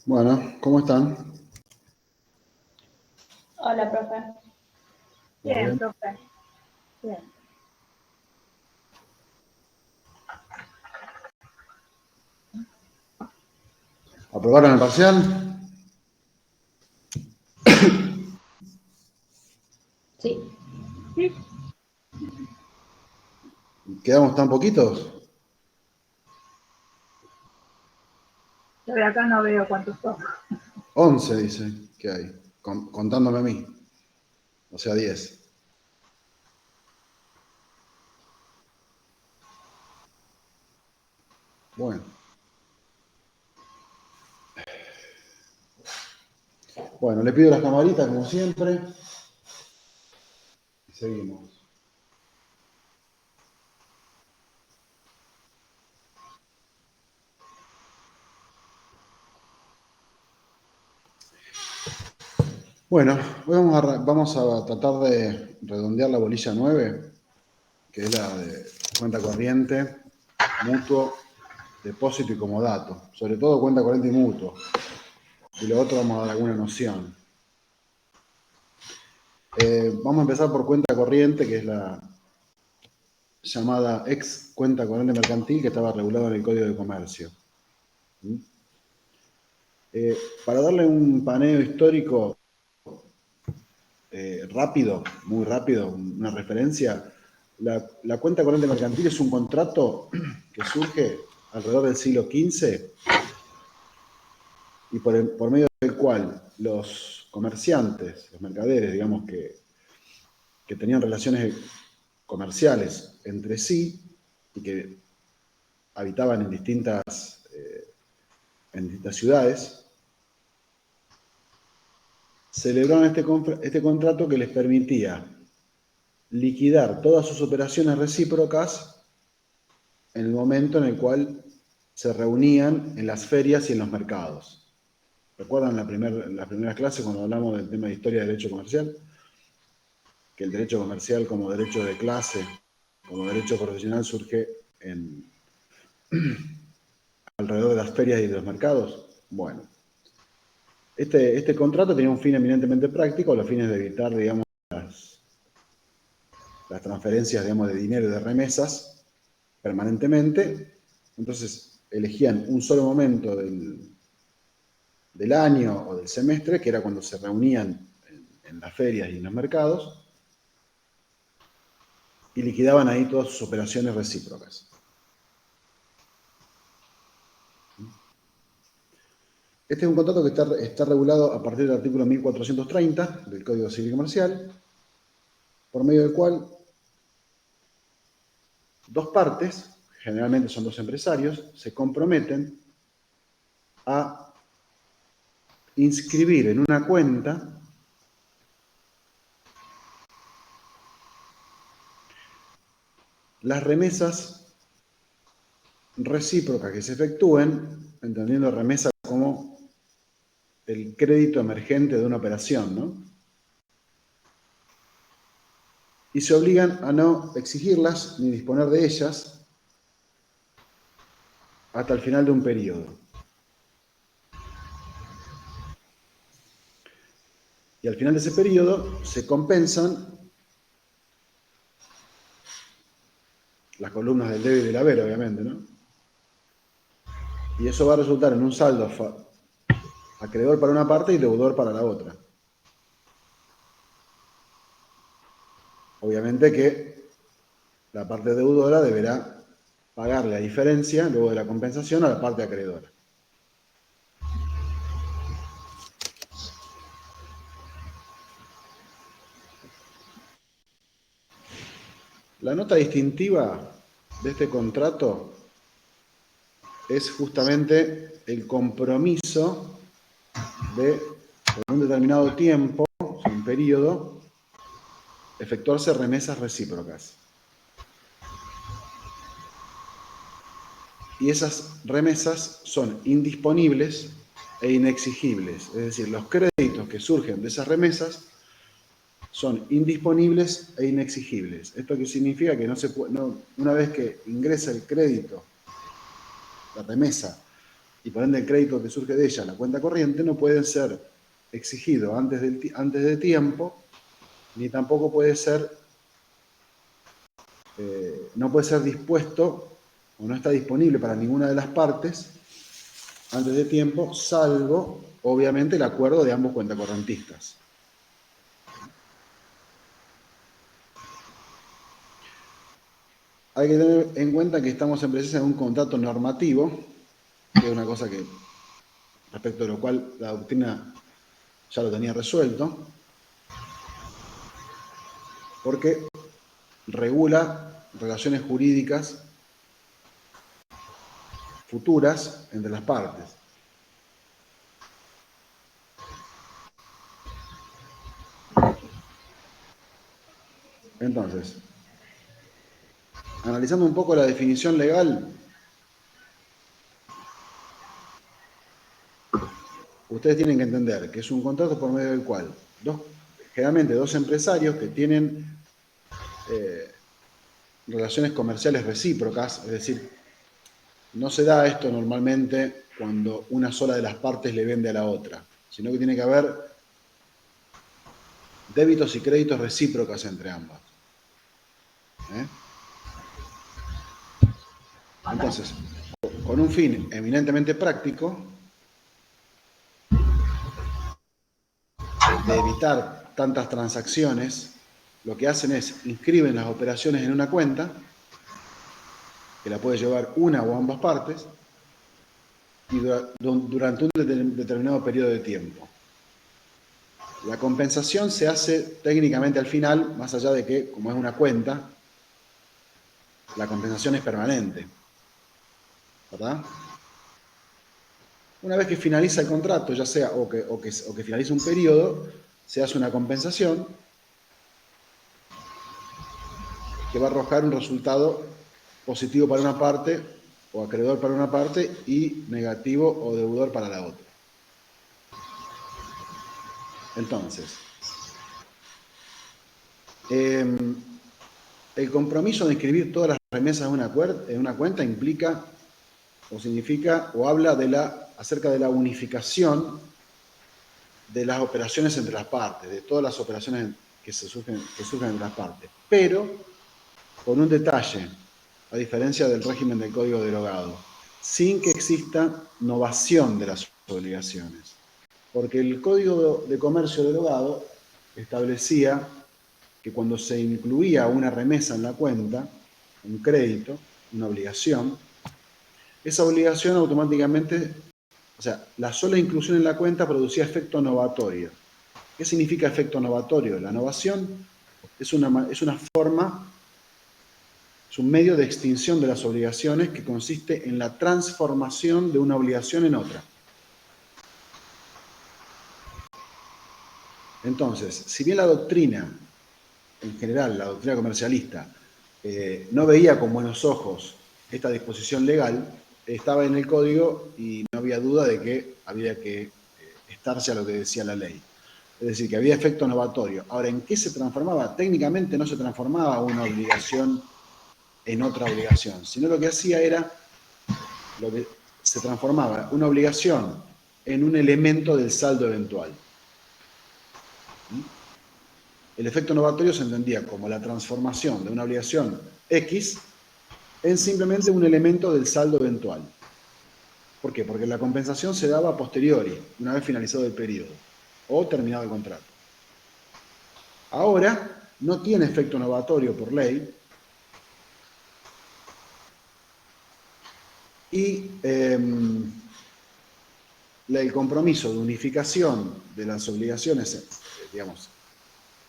Bueno, ¿cómo están? Hola, profe. ¿Todo Bien, bien? profe. Bien. ¿Aprobaron el parcial? Sí. Sí, ¿Quedamos tan poquitos? yo de acá no veo cuántos son. 11 dice que hay, contándome a mí. O sea, 10. Bueno. Bueno, le pido las camaritas como siempre. Y seguimos. Bueno, hoy vamos a tratar de redondear la bolilla 9, que es la de cuenta corriente, mutuo, depósito y comodato. Sobre todo cuenta corriente y mutuo. Y lo otro vamos a dar alguna noción. Vamos a empezar por cuenta corriente, que es la llamada ex cuenta corriente mercantil, que estaba regulada en el Código de Comercio. Para darle un paneo histórico rápido, muy rápido, una referencia, la cuenta corriente mercantil es un contrato que surge alrededor del siglo XV y por medio del cual los comerciantes, los mercaderes, digamos, que tenían relaciones comerciales entre sí y que habitaban en distintas ciudades, celebraron este contrato que les permitía liquidar todas sus operaciones recíprocas en el momento en el cual se reunían en las ferias y en los mercados. ¿Recuerdan las primeras clases cuando hablamos del tema de historia de derecho comercial? Que el derecho comercial como derecho de clase, como derecho profesional surge alrededor de las ferias y de los mercados. Bueno, este contrato tenía un fin eminentemente práctico, los fines de evitar, digamos, las transferencias, digamos, de dinero y de remesas permanentemente. Entonces elegían un solo momento del año o del semestre, que era cuando se reunían en las ferias y en los mercados, y liquidaban ahí todas sus operaciones recíprocas. Este es un contrato que está regulado a partir del artículo 1430 del Código Civil y Comercial, por medio del cual dos partes, generalmente son dos empresarios, se comprometen a inscribir en una cuenta las remesas recíprocas que se efectúen, entendiendo remesa como el crédito emergente de una operación, ¿no? Y se obligan a no exigirlas ni disponer de ellas hasta el final de un periodo. Y al final de ese periodo se compensan las columnas del debe y del haber, obviamente, ¿no? Y eso va a resultar en un saldo acreedor para una parte y deudor para la otra. Obviamente que la parte deudora deberá pagar la diferencia, luego de la compensación, a la parte acreedora. La nota distintiva de este contrato es justamente el compromiso de, por un determinado tiempo, un periodo, efectuarse remesas recíprocas. Y esas remesas son indisponibles e inexigibles. Es decir, los créditos que surgen de esas remesas son indisponibles e inexigibles. ¿Esto qué significa? Que una vez que ingresa el crédito, la remesa, y por ende el crédito que surge de ella, la cuenta corriente, no puede ser exigido antes de tiempo, ni tampoco puede ser, no puede ser dispuesto o no está disponible para ninguna de las partes antes de tiempo, salvo, obviamente, el acuerdo de ambos cuentacorrentistas. Hay que tener en cuenta que estamos en presencia de un contrato normativo, que es una cosa que, respecto de lo cual la doctrina ya lo tenía resuelto, porque regula relaciones jurídicas futuras entre las partes. Entonces, analizando un poco la definición legal, ustedes tienen que entender que es un contrato por medio del cual generalmente dos empresarios que tienen relaciones comerciales recíprocas, es decir, no se da esto normalmente cuando una sola de las partes le vende a la otra, sino que tiene que haber débitos y créditos recíprocas entre ambas. Entonces, con un fin eminentemente práctico, de evitar tantas transacciones, lo que hacen es inscriben las operaciones en una cuenta, que la puede llevar una o ambas partes, y durante un determinado periodo de tiempo. La compensación se hace técnicamente al final, más allá de que, como es una cuenta, la compensación es permanente, ¿verdad? Una vez que finaliza el contrato, ya sea o que finaliza un periodo, se hace una compensación que va a arrojar un resultado positivo para una parte o acreedor para una parte y negativo o deudor para la otra. Entonces, el compromiso de inscribir todas las remesas en una cuenta implica o significa o habla acerca de la unificación de las operaciones entre las partes, de todas las operaciones que surgen entre las partes, pero con un detalle, a diferencia del régimen del Código derogado, sin que exista novación de las obligaciones. Porque el Código de Comercio derogado establecía que cuando se incluía una remesa en la cuenta, un crédito, una obligación, esa obligación automáticamente, o sea, la sola inclusión en la cuenta producía efecto novatorio. ¿Qué significa efecto novatorio? La novación es una forma, es un medio de extinción de las obligaciones que consiste en la transformación de una obligación en otra. Entonces, si bien la doctrina, en general, la doctrina comercialista, no veía con buenos ojos esta disposición legal, estaba en el código y no había duda de que había que estarse a lo que decía la ley. Es decir, que había efecto novatorio. Ahora, ¿en qué se transformaba? Técnicamente no se transformaba una obligación en otra obligación, sino lo que hacía era, se transformaba una obligación en un elemento del saldo eventual. El efecto novatorio se entendía como la transformación de una obligación X en simplemente un elemento del saldo eventual. ¿Por qué? Porque la compensación se daba a posteriori, una vez finalizado el periodo o terminado el contrato. Ahora no tiene efecto novatorio por ley y el compromiso de unificación de las obligaciones, digamos,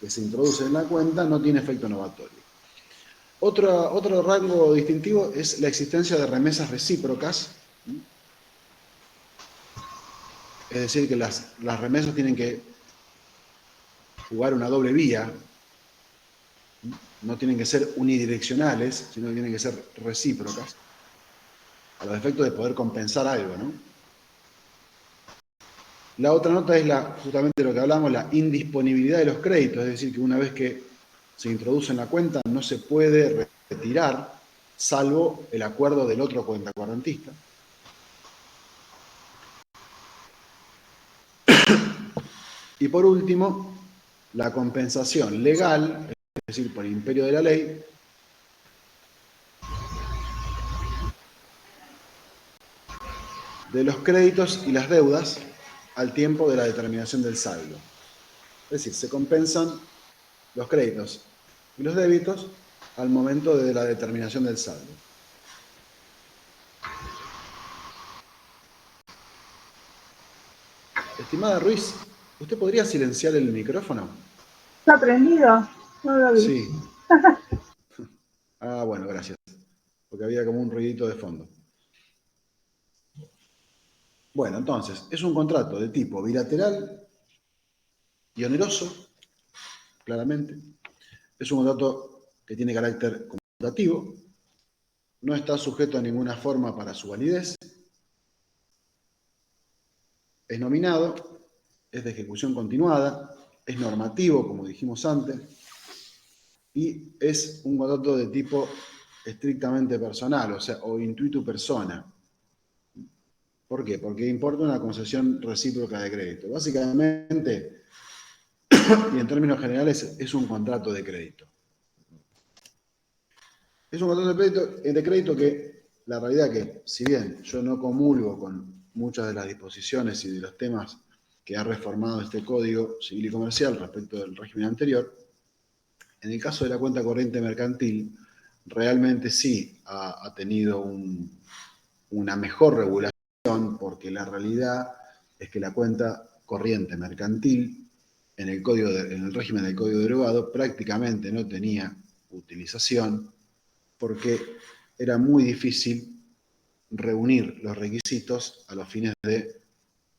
que se introducen en la cuenta no tiene efecto novatorio. Otro rasgo distintivo es la existencia de remesas recíprocas, es decir, que las remesas tienen que jugar una doble vía, no tienen que ser unidireccionales, sino que tienen que ser recíprocas, a los efectos de poder compensar algo, ¿no? La otra nota es justamente lo que hablamos, la indisponibilidad de los créditos, es decir, que una vez que se introduce en la cuenta no se puede retirar, salvo el acuerdo del otro cuentacorrentista. por último, la compensación legal, es decir, por imperio de la ley, de los créditos y las deudas al tiempo de la determinación del saldo. Es decir, se compensan los créditos y los débitos al momento de la determinación del saldo. Estimada Ruiz, ¿usted podría silenciar el micrófono? ¿Está prendido? No lo vi. Sí. Ah, bueno, gracias. Porque había como un ruidito de fondo. Bueno, entonces, es un contrato de tipo bilateral y oneroso, claramente. Es un contrato que tiene carácter conmutativo, no está sujeto a ninguna forma para su validez, es nominado, es de ejecución continuada, es normativo, como dijimos antes, y es un contrato de tipo estrictamente personal, o sea, o intuitu persona. ¿Por qué? Porque importa una concesión recíproca de crédito. Básicamente, y en términos generales, es un contrato de crédito. Es un contrato de crédito que, la realidad que, si bien yo no comulgo con muchas de las disposiciones y de los temas que ha reformado este Código Civil y Comercial respecto del régimen anterior, en el caso de la cuenta corriente mercantil, realmente sí ha tenido una mejor regulación, porque la realidad es que la cuenta corriente mercantil en el régimen del Código derogado prácticamente no tenía utilización, porque era muy difícil reunir los requisitos a los fines de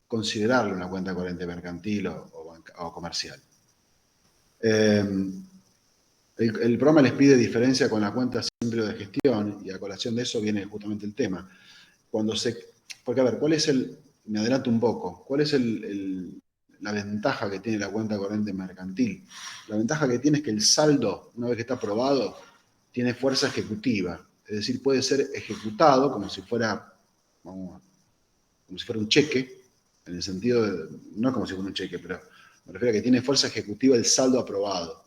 considerarlo una cuenta corriente mercantil o comercial. El programa les pide diferencia con la cuenta simple de gestión, y a colación de eso viene justamente el tema. Porque a ver, me adelanto un poco, ¿cuál es la ventaja que tiene la cuenta corriente mercantil? La ventaja que tiene es que el saldo, una vez que está aprobado, tiene fuerza ejecutiva, es decir, puede ser ejecutado como si fuera un cheque, en el sentido de, no como si fuera un cheque, pero me refiero a que tiene fuerza ejecutiva el saldo aprobado.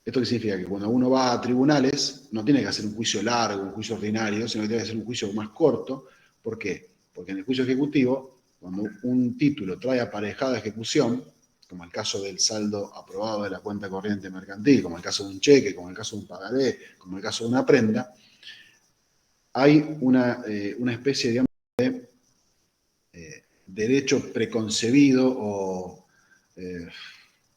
¿Esto qué significa? Que cuando uno va a tribunales no tiene que hacer un juicio largo, un juicio ordinario, sino que tiene que hacer un juicio más corto. ¿Por qué? Porque en el juicio ejecutivo, cuando un título trae aparejada ejecución, como el caso del saldo aprobado de la cuenta corriente mercantil, como el caso de un cheque, como el caso de un pagaré, como el caso de una prenda, hay una especie, digamos, de derecho preconcebido o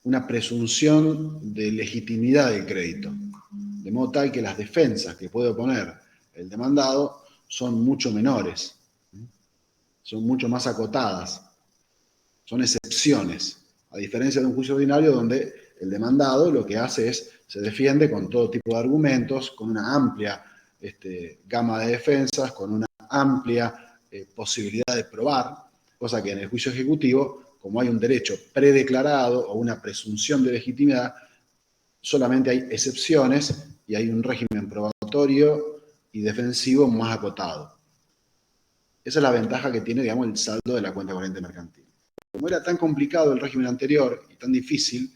una presunción de legitimidad del crédito, de modo tal que las defensas que puede oponer el demandado son mucho menores, son mucho más acotadas, son excepciones, a diferencia de un juicio ordinario donde el demandado lo que hace es, se defiende con todo tipo de argumentos, con una amplia gama de defensas, con una amplia posibilidad de probar, cosa que en el juicio ejecutivo, como hay un derecho predeclarado o una presunción de legitimidad, solamente hay excepciones y hay un régimen probatorio y defensivo más acotado. Esa es la ventaja que tiene, digamos, el saldo de la cuenta corriente mercantil. Como era tan complicado el régimen anterior y tan difícil,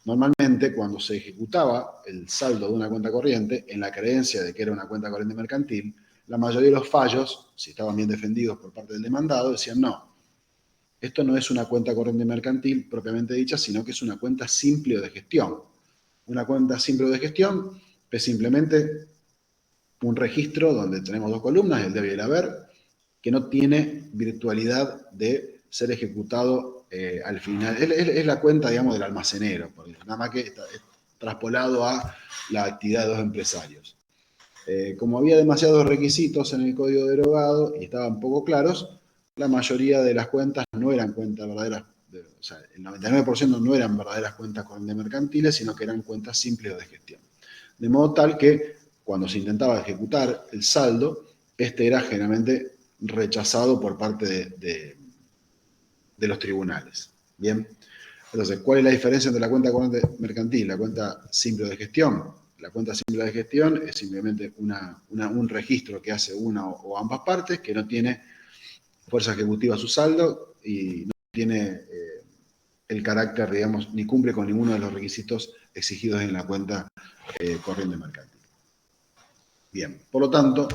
normalmente cuando se ejecutaba el saldo de una cuenta corriente, en la creencia de que era una cuenta corriente mercantil, la mayoría de los fallos, si estaban bien defendidos por parte del demandado, decían no, esto no es una cuenta corriente mercantil propiamente dicha, sino que es una cuenta simple o de gestión. Una cuenta simple o de gestión es simplemente un registro donde tenemos dos columnas, el debe y el haber, que no tiene virtualidad de ser ejecutado al final. Es la cuenta, digamos, del almacenero, nada más que está traspolado a la actividad de dos empresarios. Como había demasiados requisitos en el código derogado y estaban poco claros, la mayoría de las cuentas no eran cuentas verdaderas, o sea, el 99% no eran verdaderas cuentas corrientes mercantiles, sino que eran cuentas simples o de gestión. De modo tal que cuando se intentaba ejecutar el saldo, este era generalmente rechazado por parte de los tribunales. Bien, entonces, ¿cuál es la diferencia entre la cuenta corriente mercantil y la cuenta simple de gestión? La cuenta simple de gestión es simplemente un registro que hace una o ambas partes, que no tiene fuerza ejecutiva a su saldo y no tiene el carácter, digamos, ni cumple con ninguno de los requisitos exigidos en la cuenta corriente mercantil. Bien, por lo tanto,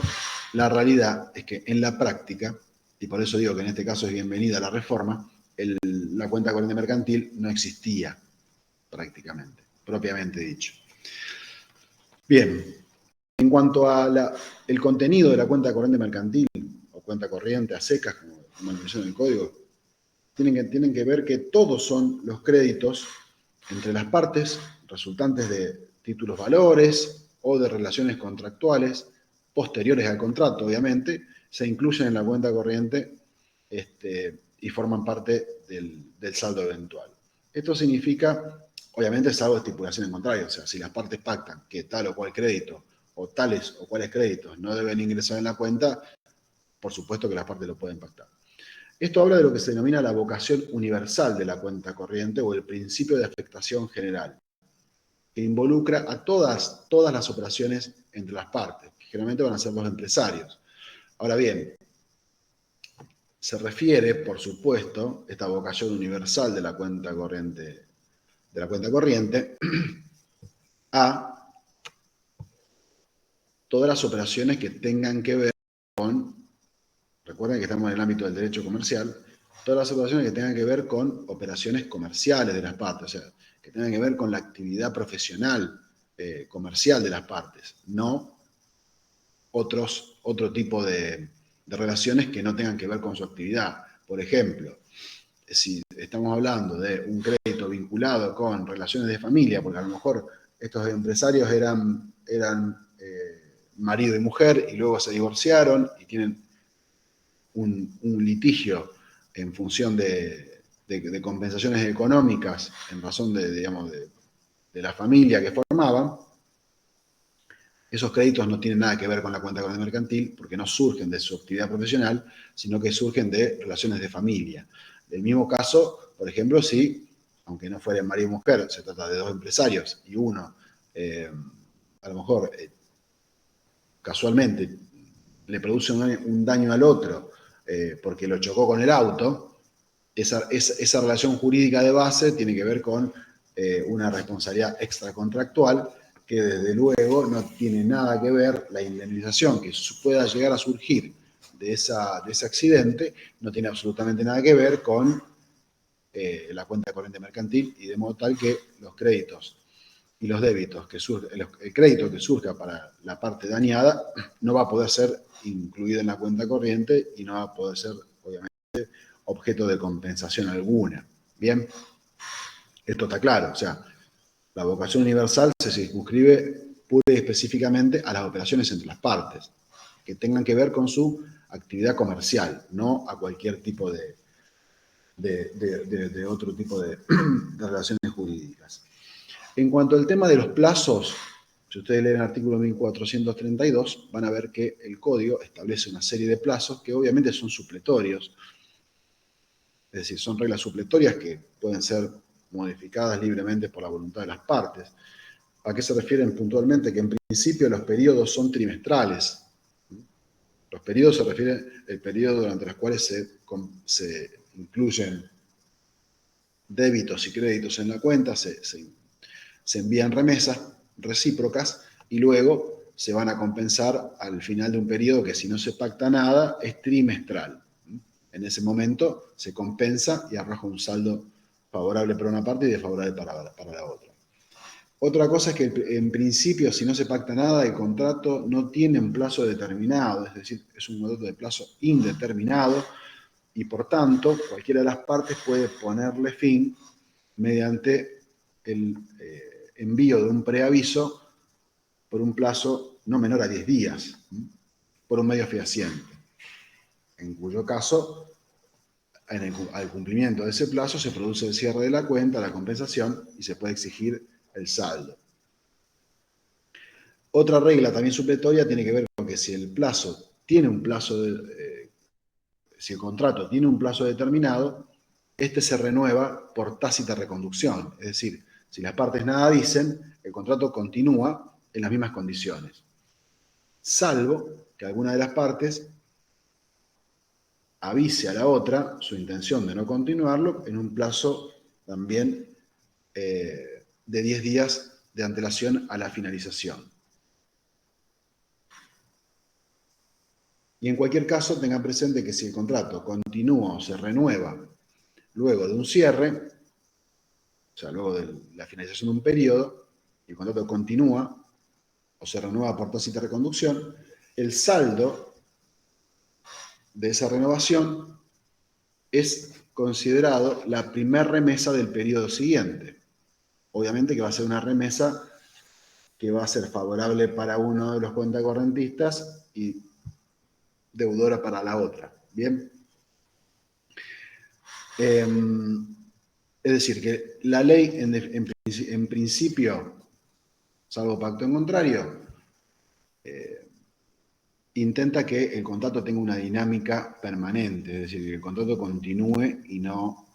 la realidad es que en la práctica, y por eso digo que en este caso es bienvenida la reforma, la cuenta corriente mercantil no existía prácticamente, propiamente dicho. Bien, en cuanto a el contenido de la cuenta corriente mercantil, o cuenta corriente a secas, como lo menciona el código, tienen que ver que todos son los créditos entre las partes resultantes de títulos valores o de relaciones contractuales posteriores al contrato, obviamente, se incluyen en la cuenta corriente y forman parte del saldo eventual. Esto significa, obviamente, salvo estipulaciones contrarias, o sea, si las partes pactan que tal o cual crédito o tales o cuales créditos no deben ingresar en la cuenta, por supuesto que las partes lo pueden pactar. Esto habla de lo que se denomina la vocación universal de la cuenta corriente o el principio de afectación general, que involucra a todas las operaciones entre las partes, que generalmente van a ser los empresarios. Ahora bien, se refiere, por supuesto, esta vocación universal de la cuenta corriente, a todas las operaciones que tengan que ver con, recuerden que estamos en el ámbito del derecho comercial, todas las operaciones que tengan que ver con operaciones comerciales de las partes, o sea, que tengan que ver con la actividad profesional comercial de las partes, no otro tipo de relaciones que no tengan que ver con su actividad. Por ejemplo, si estamos hablando de un crédito vinculado con relaciones de familia, porque a lo mejor estos empresarios eran marido y mujer y luego se divorciaron y tienen un litigio en función de compensaciones económicas en razón de la familia que formaban, esos créditos no tienen nada que ver con la cuenta corriente mercantil porque no surgen de su actividad profesional, sino que surgen de relaciones de familia. Del mismo caso, por ejemplo, si, aunque no fueran marido y mujer, se trata de dos empresarios y uno, a lo mejor, casualmente, le produce un daño al otro porque lo chocó con el auto, esa relación jurídica de base tiene que ver con una responsabilidad extracontractual que desde luego no tiene nada que ver, la indemnización que pueda llegar a surgir de ese accidente no tiene absolutamente nada que ver con la cuenta corriente mercantil, y de modo tal que los créditos y los débitos el crédito que surja para la parte dañada no va a poder ser incluido en la cuenta corriente y no va a poder ser, obviamente, objeto de compensación alguna. Bien, esto está claro, o sea, la vocación universal se circunscribe pura y específicamente a las operaciones entre las partes, que tengan que ver con su actividad comercial, no a cualquier tipo de otro tipo de relaciones jurídicas. En cuanto al tema de los plazos, si ustedes leen el artículo 1432, van a ver que el código establece una serie de plazos que obviamente son supletorios, es decir, son reglas supletorias que pueden ser modificadas libremente por la voluntad de las partes. ¿A qué se refieren puntualmente? Que en principio los periodos son trimestrales. Los periodos se refieren al periodo durante los cuales se incluyen débitos y créditos en la cuenta, se envían remesas recíprocas y luego se van a compensar al final de un periodo que, si no se pacta nada, es trimestral. En ese momento se compensa y arroja un saldo favorable para una parte y desfavorable para la otra. Otra cosa es que en principio, si no se pacta nada, el contrato no tiene un plazo determinado, es decir, es un contrato de plazo indeterminado y por tanto cualquiera de las partes puede ponerle fin mediante el envío de un preaviso por un plazo no menor a 10 días, por un medio fehaciente, en cuyo caso, al cumplimiento de ese plazo, se produce el cierre de la cuenta, la compensación, y se puede exigir el saldo. Otra regla también supletoria tiene que ver con que si el plazo tiene un plazo, si el contrato tiene un plazo determinado, este se renueva por tácita reconducción, es decir, si las partes nada dicen, el contrato continúa en las mismas condiciones, salvo que alguna de las partes avise a la otra su intención de no continuarlo en un plazo también de 10 días de antelación a la finalización. Y en cualquier caso, tengan presente que si el contrato continúa o se renueva luego de un cierre, o sea, luego de la finalización de un periodo, y el contrato continúa o se renueva por tácita reconducción, el saldo de esa renovación es considerado la primer remesa del periodo siguiente. Obviamente que va a ser una remesa que va a ser favorable para uno de los cuentacorrentistas y deudora para la otra. Bien. Es decir, que la ley en principio, salvo pacto en contrario, intenta que el contrato tenga una dinámica permanente, es decir, que el contrato continúe y no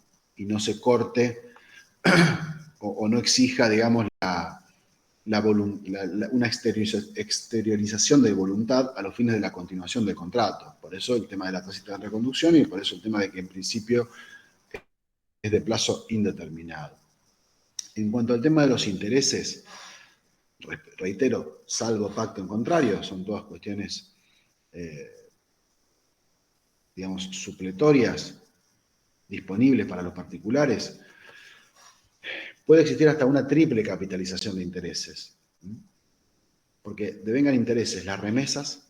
se corte o no exija, digamos, una exteriorización de voluntad a los fines de la continuación del contrato. Por eso el tema de la tácita de reconducción y por eso el tema de que en principio es de plazo indeterminado. En cuanto al tema de los intereses, reitero, salvo pacto en contrario, son todas cuestiones, digamos, supletorias, disponibles para los particulares. Puede existir hasta una triple capitalización de intereses, porque devengan intereses las remesas,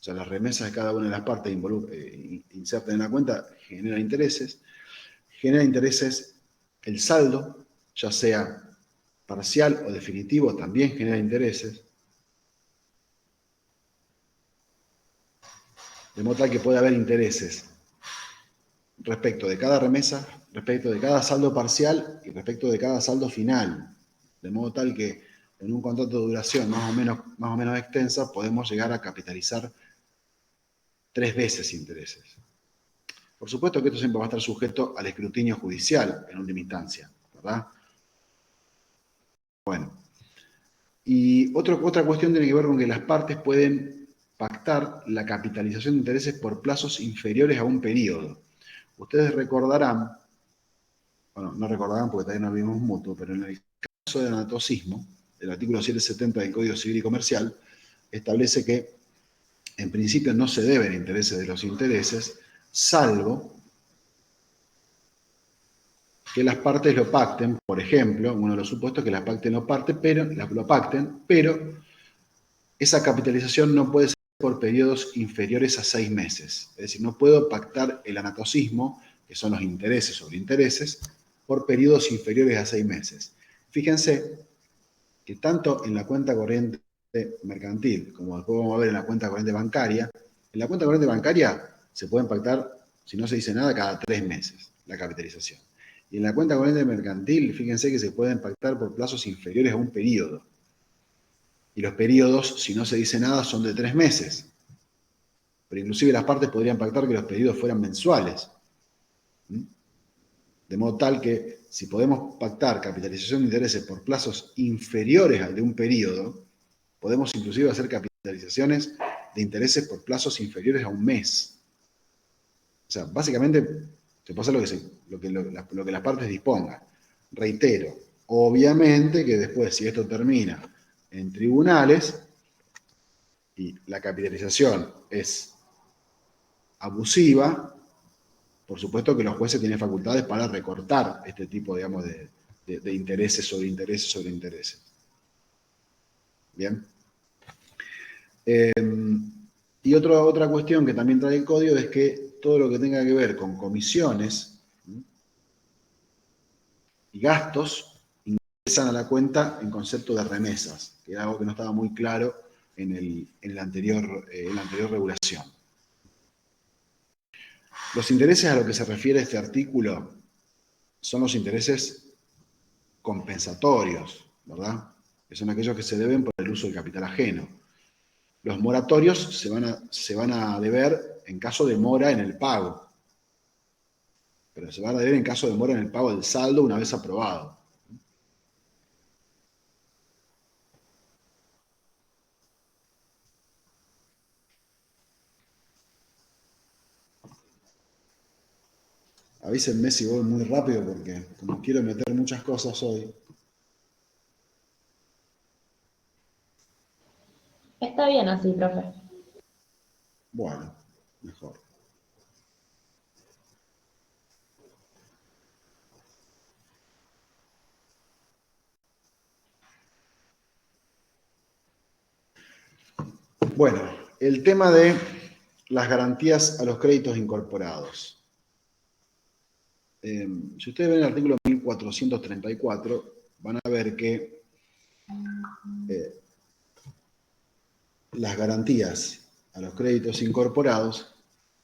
o sea, las remesas de cada una de las partes insertas en la cuenta genera intereses el saldo, ya sea parcial o definitivo, también genera intereses, de modo tal que puede haber intereses respecto de cada remesa, respecto de cada saldo parcial y respecto de cada saldo final, de modo tal que en un contrato de duración más o menos extensa podemos llegar a capitalizar 3 veces intereses. Por supuesto que esto siempre va a estar sujeto al escrutinio judicial en última instancia, ¿verdad? Bueno, y otra cuestión tiene que ver con que las partes pueden pactar la capitalización de intereses por plazos inferiores a un periodo. Ustedes recordarán, bueno, no recordarán porque todavía no vimos mutuo, pero en el caso del anatocismo, el artículo 770 del Código Civil y Comercial establece que en principio no se deben intereses de los intereses, salvo que las partes lo pacten. Por ejemplo, uno de los supuestos es que las partes lo pacten, pero esa capitalización no puede ser por periodos inferiores a 6 meses. Es decir, no puedo pactar el anatocismo, que son los intereses sobre intereses, por periodos inferiores a 6 meses. Fíjense que tanto en la cuenta corriente mercantil, como después vamos a ver en la cuenta corriente bancaria, en la cuenta corriente bancaria se pueden pactar, si no se dice nada, cada 3 meses la capitalización. Y en la cuenta corriente mercantil, fíjense que se pueden pactar por plazos inferiores a un periodo. Y los periodos, si no se dice nada, son de 3 meses. Pero inclusive las partes podrían pactar que los periodos fueran mensuales. De modo tal que si podemos pactar capitalización de intereses por plazos inferiores al de un periodo, podemos inclusive hacer capitalizaciones de intereses por plazos inferiores a un mes. O sea, básicamente se puede hacer lo que las partes dispongan. Reitero, obviamente que después, si esto termina en tribunales y la capitalización es abusiva, por supuesto que los jueces tienen facultades para recortar este tipo, digamos, de intereses sobre intereses sobre intereses. Bien. Y otra cuestión que también trae el código es que todo lo que tenga que ver con comisiones y gastos ingresan a la cuenta en concepto de remesas, que era algo que no estaba muy claro en la anterior regulación. Los intereses a los que se refiere este artículo son los intereses compensatorios, ¿verdad? Que son aquellos que se deben por el uso del capital ajeno. Los moratorios se van a deber en caso de mora en el pago, pero se van a deber en caso de mora en el pago del saldo una vez aprobado. Avísenme si voy muy rápido porque como quiero meter muchas cosas hoy. Está bien así, profe. Bueno, mejor. Bueno, el tema de las garantías a los créditos incorporados. Si ustedes ven el artículo 1434, van a ver que las garantías a los créditos incorporados,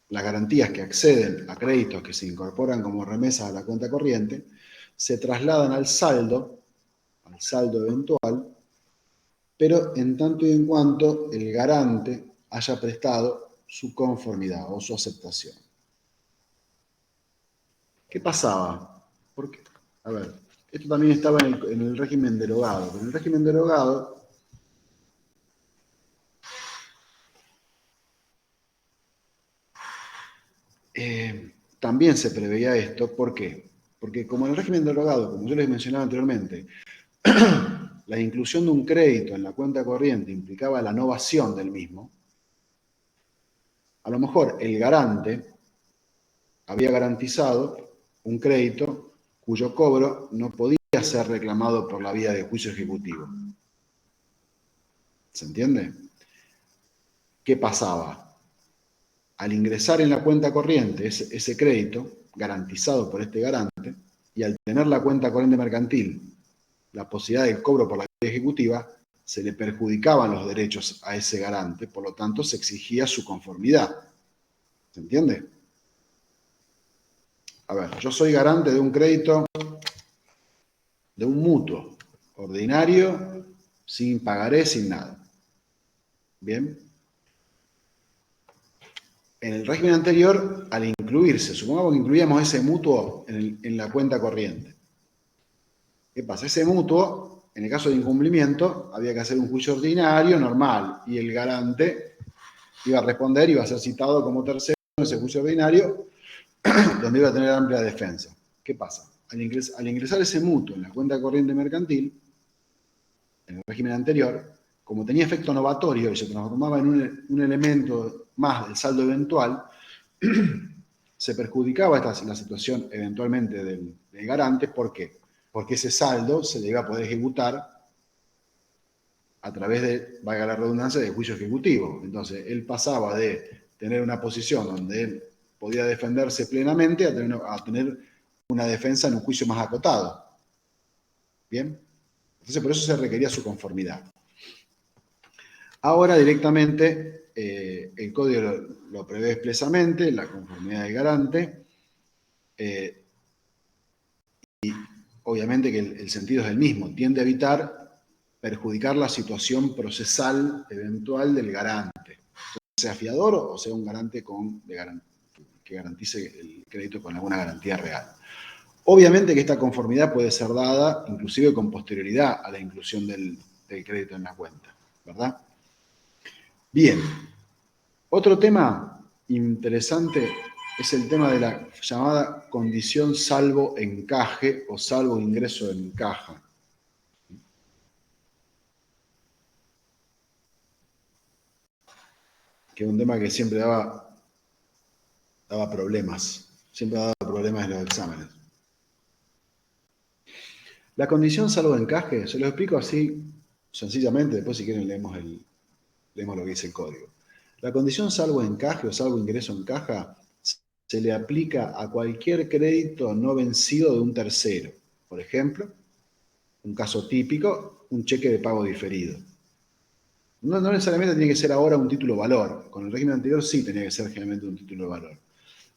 las garantías que acceden a créditos que se incorporan como remesas a la cuenta corriente, se trasladan al saldo eventual, pero en tanto y en cuanto el garante haya prestado su conformidad o su aceptación. ¿Qué pasaba? Porque, a ver, esto también estaba en el régimen derogado. Pero en el régimen derogado, también se preveía esto. ¿Por qué? Porque como en el régimen derogado, como yo les mencionaba anteriormente, la inclusión de un crédito en la cuenta corriente implicaba la novación del mismo, a lo mejor el garante había garantizado un crédito cuyo cobro no podía ser reclamado por la vía de juicio ejecutivo. ¿Se entiende? ¿Qué pasaba? Al ingresar en la cuenta corriente ese crédito, garantizado por este garante, y al tener la cuenta corriente mercantil la posibilidad del cobro por la vía ejecutiva, se le perjudicaban los derechos a ese garante, por lo tanto se exigía su conformidad. ¿Se entiende? A ver, yo soy garante de un crédito de un mutuo ordinario, sin pagaré, sin nada. ¿Bien? En el régimen anterior, al incluirse, supongamos que incluíamos ese mutuo en la cuenta corriente. ¿Qué pasa? Ese mutuo, en el caso de incumplimiento, había que hacer un juicio ordinario, normal, y el garante iba a responder, iba a ser citado como tercero en ese juicio ordinario, donde iba a tener amplia defensa. ¿Qué pasa? Al ingresar ese mutuo en la cuenta corriente mercantil, en el régimen anterior, como tenía efecto novatorio y se transformaba en un elemento más del saldo eventual, se perjudicaba la situación eventualmente del garante. ¿Por qué? Porque ese saldo se le iba a poder ejecutar a través de, valga la redundancia, de juicio ejecutivo. Entonces, él pasaba de tener una posición donde él podía defenderse plenamente a tener una defensa en un juicio más acotado. ¿Bien? Entonces, por eso se requería su conformidad. Ahora directamente el código lo prevé expresamente, la conformidad del garante, y obviamente que el sentido es el mismo, tiende a evitar perjudicar la situación procesal eventual del garante, sea fiador o sea un garante que garantice el crédito con alguna garantía real. Obviamente que esta conformidad puede ser dada inclusive con posterioridad a la inclusión del crédito en la cuenta, ¿verdad? Bien, otro tema interesante es el tema de la llamada condición salvo encaje o salvo ingreso en caja. Que es un tema que siempre daba problemas, siempre daba problemas en los exámenes. La condición salvo encaje, se lo explico así sencillamente, después si quieren leemos lo que dice el código. La condición salvo encaje o salvo ingreso en caja se le aplica a cualquier crédito no vencido de un tercero. Por ejemplo, un caso típico, un cheque de pago diferido. No necesariamente tiene que ser ahora un título valor. Con el régimen anterior sí tenía que ser generalmente un título valor.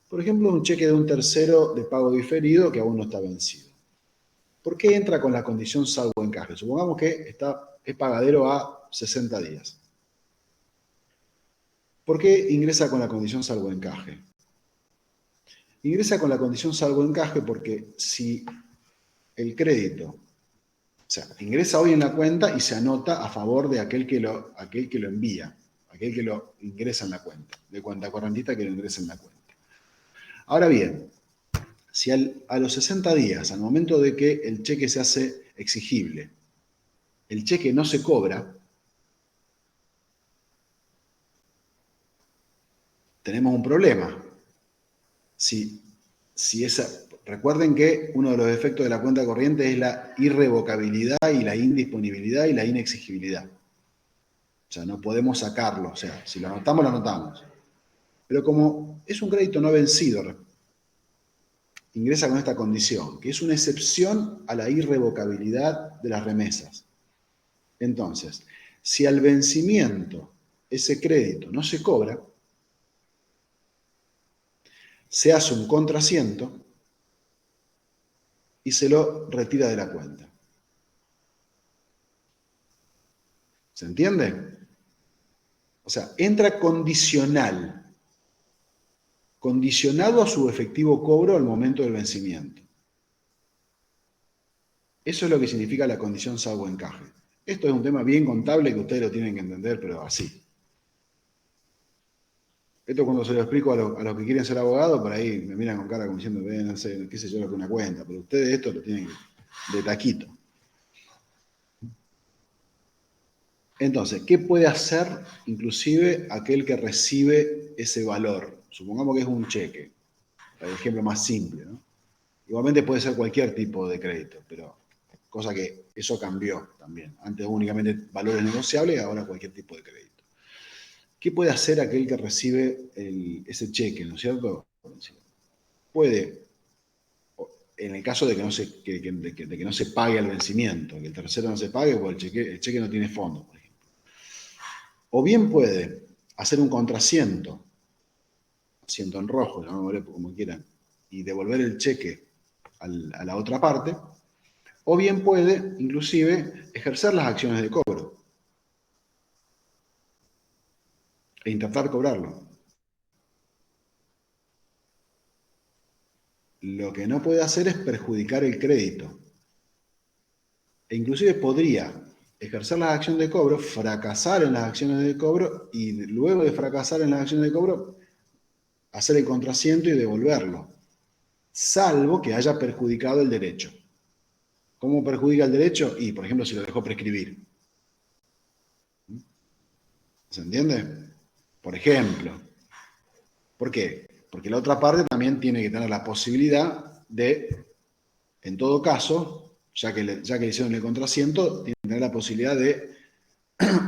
Por ejemplo, un cheque de un tercero de pago diferido que aún no está vencido. ¿Por qué entra con la condición salvo encaje? Supongamos que es pagadero a 60 días. ¿Por qué ingresa con la condición salvo encaje? Ingresa con la condición salvo encaje porque si el crédito, o sea, ingresa hoy en la cuenta y se anota a favor de aquel que lo envía, aquel que lo ingresa en la cuenta, de cuenta correntista que lo ingresa en la cuenta. Ahora bien, Si a los 60 días, al momento de que el cheque se hace exigible, el cheque no se cobra, tenemos un problema. Recuerden que uno de los efectos de la cuenta corriente es la irrevocabilidad y la indisponibilidad y la inexigibilidad. O sea, no podemos sacarlo. O sea, si lo anotamos, lo anotamos. Pero como es un crédito no vencido, ingresa con esta condición, que es una excepción a la irrevocabilidad de las remesas. Entonces, si al vencimiento ese crédito no se cobra, se hace un contrasiento y se lo retira de la cuenta. ¿Se entiende? O sea, entra condicionado a su efectivo cobro al momento del vencimiento. Eso es lo que significa la condición salvo encaje. Esto es un tema bien contable que ustedes lo tienen que entender, pero así. Esto cuando se lo explico a los que quieren ser abogados, por ahí me miran con cara como diciendo, no sé, qué sé yo lo que una cuenta, pero ustedes esto lo tienen de taquito. Entonces, ¿qué puede hacer inclusive aquel que recibe ese valor? Supongamos que es un cheque, el ejemplo más simple, ¿no? Igualmente puede ser cualquier tipo de crédito, pero cosa que eso cambió también. Antes únicamente valores negociables y ahora cualquier tipo de crédito. ¿Qué puede hacer aquel que recibe ese cheque, ¿no es cierto? Puede, en el caso de que no se pague al vencimiento, que el tercero no se pague, porque el cheque no tiene fondo, por ejemplo. O bien puede hacer un contrasiento, asiento en rojo, llamémosle como quieran, y devolver el cheque a la otra parte, o bien puede, inclusive, ejercer las acciones de cobro e intentar cobrarlo. Lo que no puede hacer es perjudicar el crédito. E inclusive podría ejercer las acciones de cobro, fracasar en las acciones de cobro y luego de fracasar en las acciones de cobro, hacer el contrasiento y devolverlo, salvo que haya perjudicado el derecho. ¿Cómo perjudica el derecho? Y, por ejemplo, si lo dejó prescribir. ¿Se entiende? Por ejemplo. ¿Por qué? Porque la otra parte también tiene que tener la posibilidad de, en todo caso, ya que le hicieron el contrasiento, tiene que tener la posibilidad de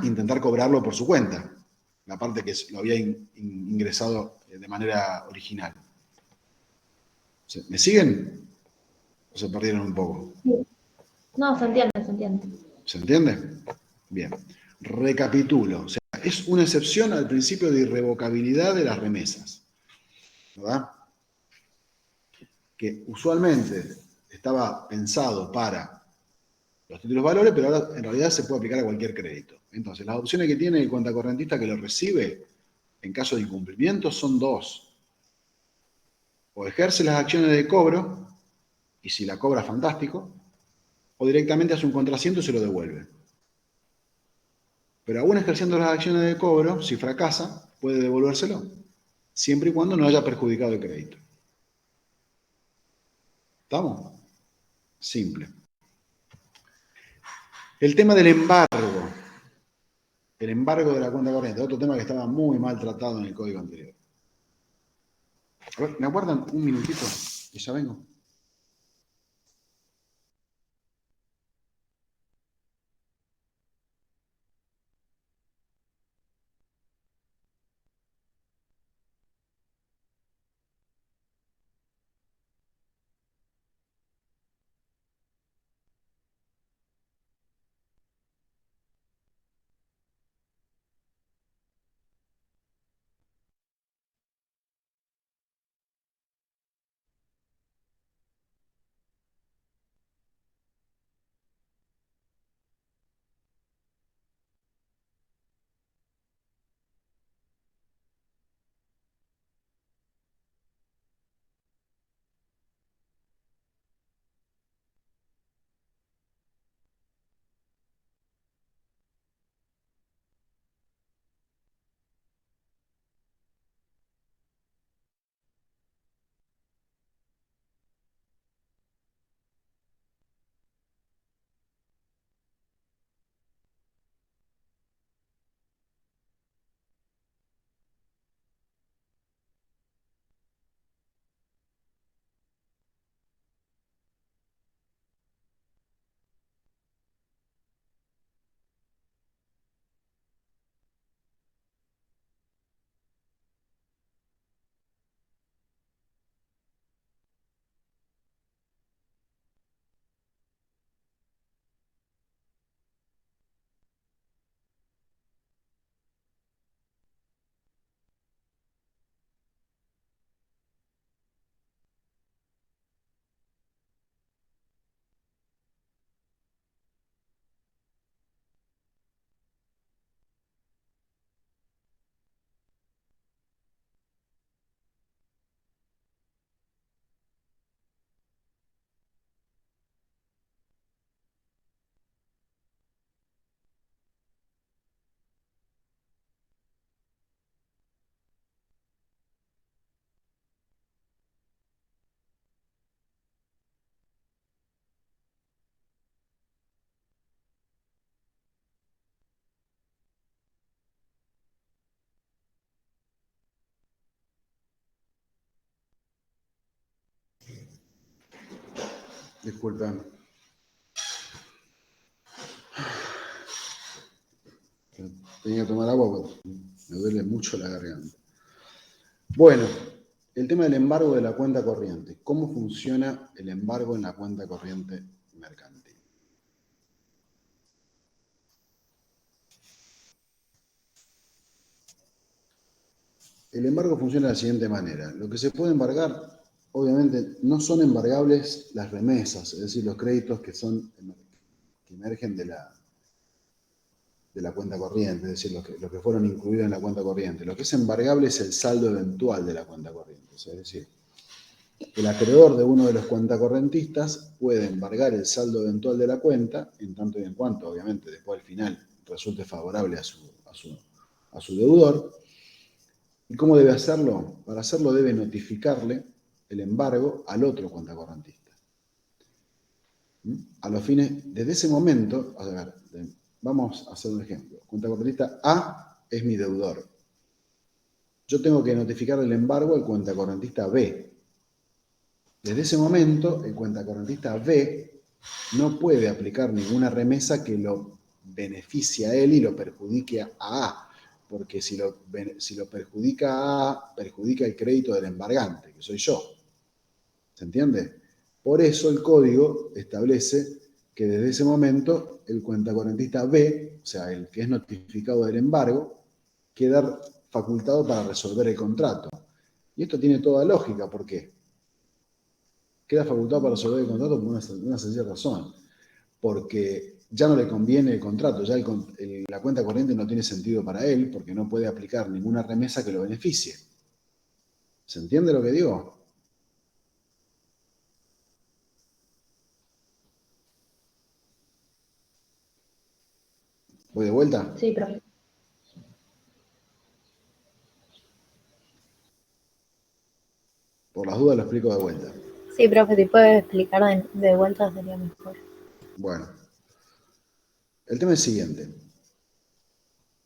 intentar cobrarlo por su cuenta, la parte que lo había ingresado de manera original. ¿Me siguen? ¿O se perdieron un poco? Sí. No, se entiende, se entiende. ¿Se entiende? Bien. Recapitulo. O sea, es una excepción al principio de irrevocabilidad de las remesas, ¿verdad? Que usualmente estaba pensado para los títulos valores, pero ahora en realidad se puede aplicar a cualquier crédito. Entonces, las opciones que tiene el cuentacorrentista que lo recibe en caso de incumplimiento son dos. O ejerce las acciones de cobro, y si la cobra, fantástico, o directamente hace un contrasiento y se lo devuelve. Pero aún ejerciendo las acciones de cobro, si fracasa, puede devolvérselo, siempre y cuando no haya perjudicado el crédito. ¿Estamos? Simple. El tema del embargo. El embargo de la cuenta corriente, otro tema que estaba muy mal tratado en el código anterior. A ver, ¿me aguardan un minutito? Y ya vengo. Disculpen. Tenía que tomar agua porque me duele mucho la garganta. Bueno, el tema del embargo de la cuenta corriente. ¿Cómo funciona el embargo en la cuenta corriente mercantil? El embargo funciona de la siguiente manera. Lo que se puede embargar, obviamente, no son embargables las remesas, es decir, los créditos que emergen de la cuenta corriente, es decir, los que fueron incluidos en la cuenta corriente. Lo que es embargable es el saldo eventual de la cuenta corriente. Es decir, el acreedor de uno de los cuentacorrentistas puede embargar el saldo eventual de la cuenta, en tanto y en cuanto, obviamente, después al final resulte favorable a su deudor. ¿Y cómo debe hacerlo? Para hacerlo debe notificarle el embargo al otro cuentacorrentista. A los fines, desde ese momento, a ver, vamos a hacer un ejemplo. Cuentacorrentista A es mi deudor. Yo tengo que notificar el embargo al cuentacorrentista B. Desde ese momento, el cuentacorrentista B no puede aplicar ninguna remesa que lo beneficie a él y lo perjudique a A, porque si lo perjudica a A, perjudica el crédito del embargante, que soy yo. ¿Se entiende? Por eso el código establece que desde ese momento el cuentacorrentista B, o sea, el que es notificado del embargo, queda facultado para resolver el contrato. Y esto tiene toda lógica, ¿por qué? Queda facultado para resolver el contrato por una sencilla razón. Porque ya no le conviene el contrato, ya la cuenta corriente no tiene sentido para él, porque no puede aplicar ninguna remesa que lo beneficie. ¿Se entiende lo que digo? ¿Voy de vuelta? Sí, profe. Por las dudas lo explico de vuelta. Sí, profe, si puede explicar de vuelta sería mejor. Bueno, el tema es el siguiente.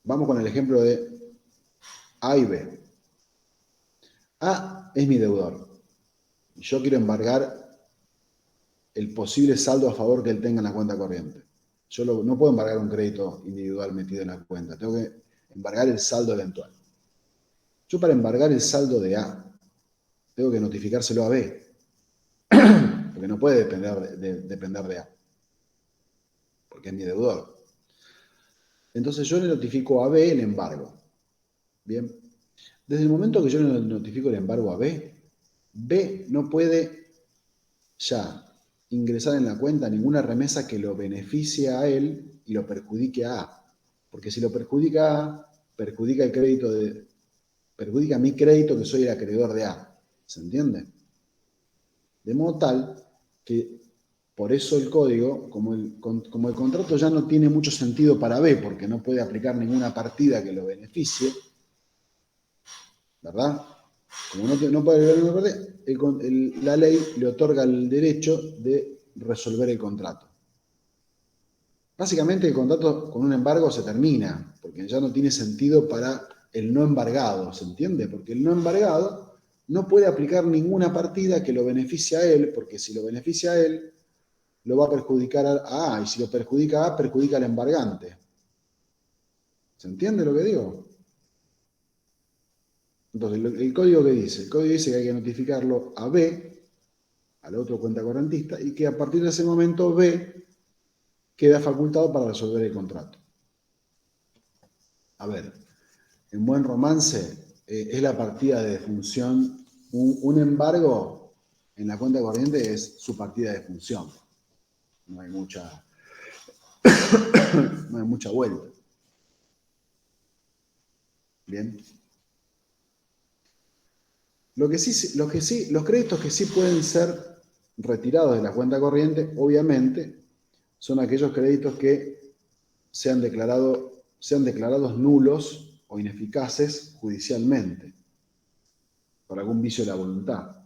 Vamos con el ejemplo de A y B. A es mi deudor. Yo quiero embargar el posible saldo a favor que él tenga en la cuenta corriente. Yo no puedo embargar un crédito individual metido en la cuenta. Tengo que embargar el saldo eventual. Yo para embargar el saldo de A, tengo que notificárselo a B. Porque no puede depender de A. Porque es mi deudor. Entonces yo le notifico a B el embargo. Bien. Desde el momento que yo le notifico el embargo a B, B no puede ya ingresar en la cuenta ninguna remesa que lo beneficie a él y lo perjudique a A. Porque si lo perjudica a A, perjudica mi crédito que soy el acreedor de A. ¿Se entiende? De modo tal que por eso el código, como el contrato ya no tiene mucho sentido para B, porque no puede aplicar ninguna partida que lo beneficie, ¿verdad? Como no puede agregar ninguna partida, la ley le otorga el derecho de resolver el contrato. Básicamente el contrato con un embargo se termina, porque ya no tiene sentido para el no embargado, ¿se entiende? Porque el no embargado no puede aplicar ninguna partida que lo beneficie a él, porque si lo beneficia a él, lo va a perjudicar a A, y si lo perjudica a A, perjudica al embargante. ¿Se entiende lo que digo? Entonces, el código que dice, el código dice que hay que notificarlo a B, al otro cuentacorrentista, y que a partir de ese momento B queda facultado para resolver el contrato. A ver, en buen romance es la partida de defunción. Un embargo en la cuenta corriente es su partida de defunción. No hay mucha, no hay mucha vuelta. Bien. Los créditos que sí pueden ser retirados de la cuenta corriente, obviamente, son aquellos créditos que sean declarados nulos o ineficaces judicialmente por algún vicio de la voluntad.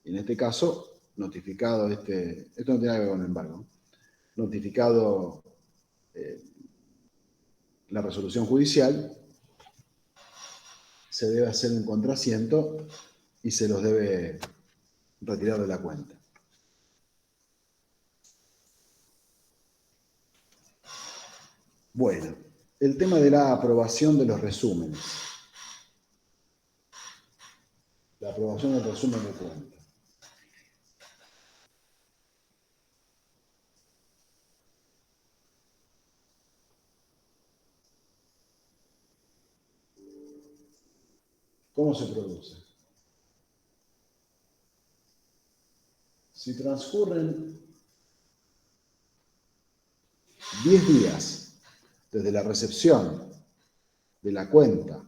Y en este caso, notificado esto no tiene nada que ver con el embargo, notificado la resolución judicial, se debe hacer un contrasiento y se los debe retirar de la cuenta. Bueno, el tema de la aprobación de los resúmenes. La aprobación del resumen de cuenta. ¿Cómo se produce? Si transcurren 10 días desde la recepción de la cuenta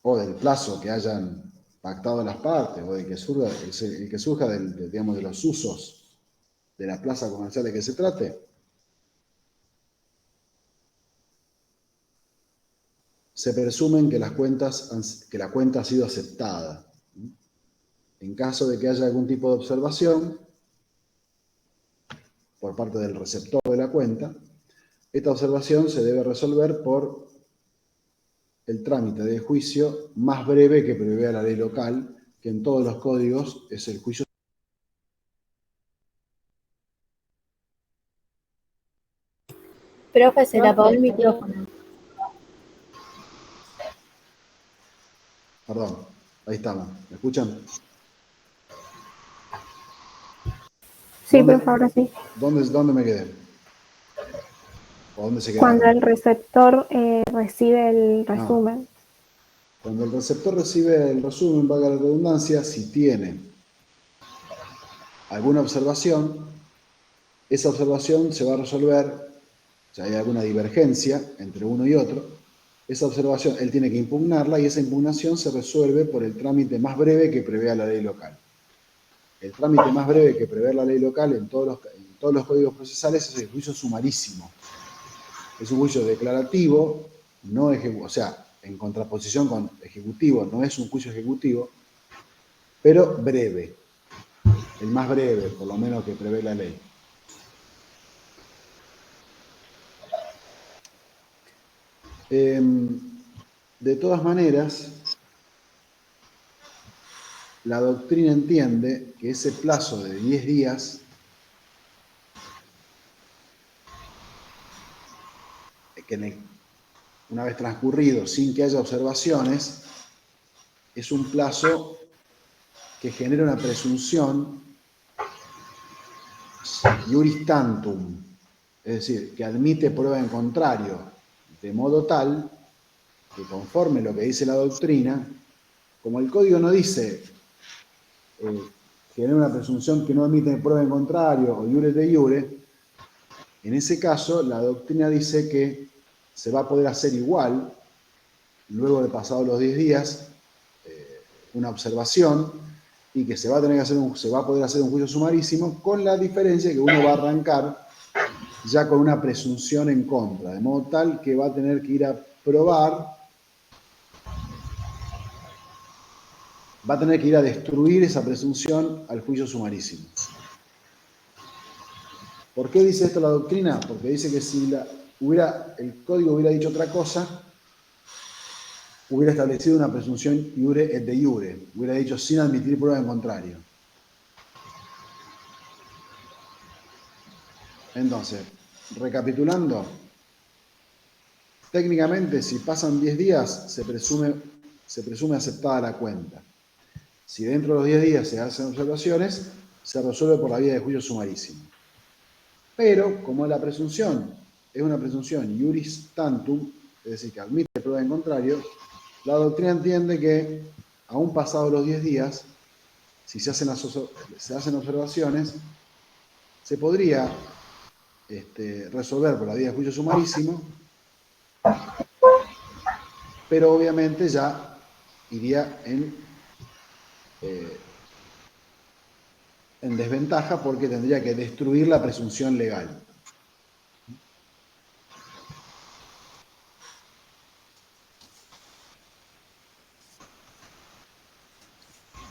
o del plazo que hayan pactado las partes o de que surja, el que surja digamos, de los usos de la plaza comercial de que se trate, se presumen que la cuenta ha sido aceptada. En caso de que haya algún tipo de observación por parte del receptor de la cuenta, esta observación se debe resolver por el trámite de juicio más breve que prevea la ley local, que en todos los códigos es el juicio. Profe, se le apagó el micrófono. Perdón, ahí estamos. ¿Me escuchan? Sí, profe, ahora sí. ¿Dónde me quedé? ¿O dónde se quedaron? Cuando el receptor recibe el resumen. Cuando el receptor recibe el resumen, valga la redundancia, si tiene alguna observación, esa observación se va a resolver, si hay alguna divergencia entre uno y otro, esa observación él tiene que impugnarla y esa impugnación se resuelve por el trámite más breve que prevea la ley local. El trámite más breve que prevé la ley local en todos los códigos procesales es el juicio sumarísimo. Es un juicio declarativo, o sea, en contraposición con ejecutivo, no es un juicio ejecutivo, pero breve. El más breve, por lo menos, que prevé la ley. De todas maneras, la doctrina entiende que ese plazo de 10 días que una vez transcurrido sin que haya observaciones, es un plazo que genera una presunción iuris tantum, es decir, que admite prueba en contrario, de modo tal que conforme lo que dice la doctrina, como el código no dice genera una presunción que no admite prueba en contrario o iure de iure, en ese caso la doctrina dice que se va a poder hacer igual, luego de pasados los 10 días, una observación y que se va a poder hacer un juicio sumarísimo, con la diferencia que uno va a arrancar ya con una presunción en contra, de modo tal que va a tener que ir a probar, va a tener que ir a destruir esa presunción al juicio sumarísimo. ¿Por qué dice esto la doctrina? Porque dice que si el código hubiera dicho otra cosa, hubiera establecido una presunción iure et de iure, hubiera dicho sin admitir prueba en contrario. Entonces, recapitulando, técnicamente si pasan 10 días se presume aceptada la cuenta. Si dentro de los 10 días se hacen observaciones, se resuelve por la vía de juicio sumarísimo. Pero, como la presunción es una presunción iuris tantum, es decir, que admite prueba en contrario, la doctrina entiende que, aún pasados los 10 días, si se hacen observaciones, se podría resolver por la vía de juicio sumarísimo, pero obviamente ya iría en desventaja porque tendría que destruir la presunción legal.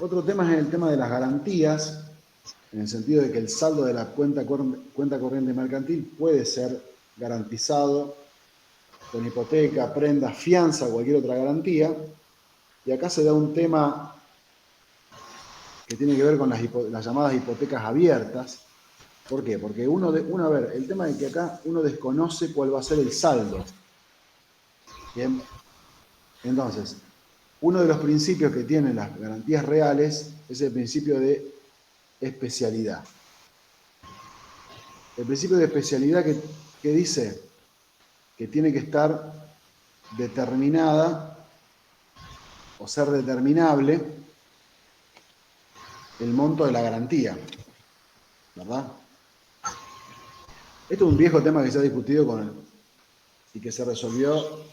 Otro tema es el tema de las garantías, en el sentido de que el saldo de la cuenta corriente mercantil puede ser garantizado con hipoteca, prenda, fianza o cualquier otra garantía. Y acá se da un tema que tiene que ver con las llamadas hipotecas abiertas, ¿Por qué? Porque a ver, el tema es que acá uno desconoce cuál va a ser el saldo. Bien. Entonces, uno de los principios que tienen las garantías reales es el principio de especialidad. El principio de especialidad que dice que tiene que estar determinada o ser determinable el monto de la garantía, ¿verdad? Esto es un viejo tema que se ha discutido y que se resolvió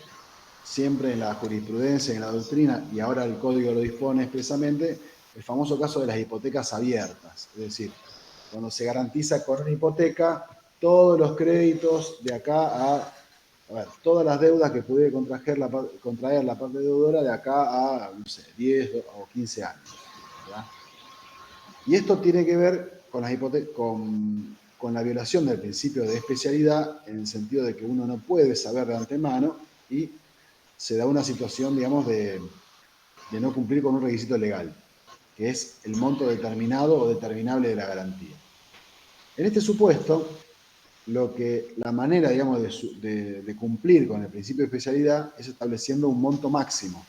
siempre en la jurisprudencia, en la doctrina, y ahora el código lo dispone expresamente, el famoso caso de las hipotecas abiertas. Es decir, cuando se garantiza con una hipoteca todos los créditos de acá a ver, todas las deudas que pudiera contraer la parte deudora de acá a, no sé, 10 o 15 años, ¿verdad? Y esto tiene que ver con la violación del principio de especialidad, en el sentido de que uno no puede saber de antemano y se da una situación, digamos, de no cumplir con un requisito legal, que es el monto determinado o determinable de la garantía. En este supuesto, la manera, digamos, de cumplir con el principio de especialidad es estableciendo un monto máximo.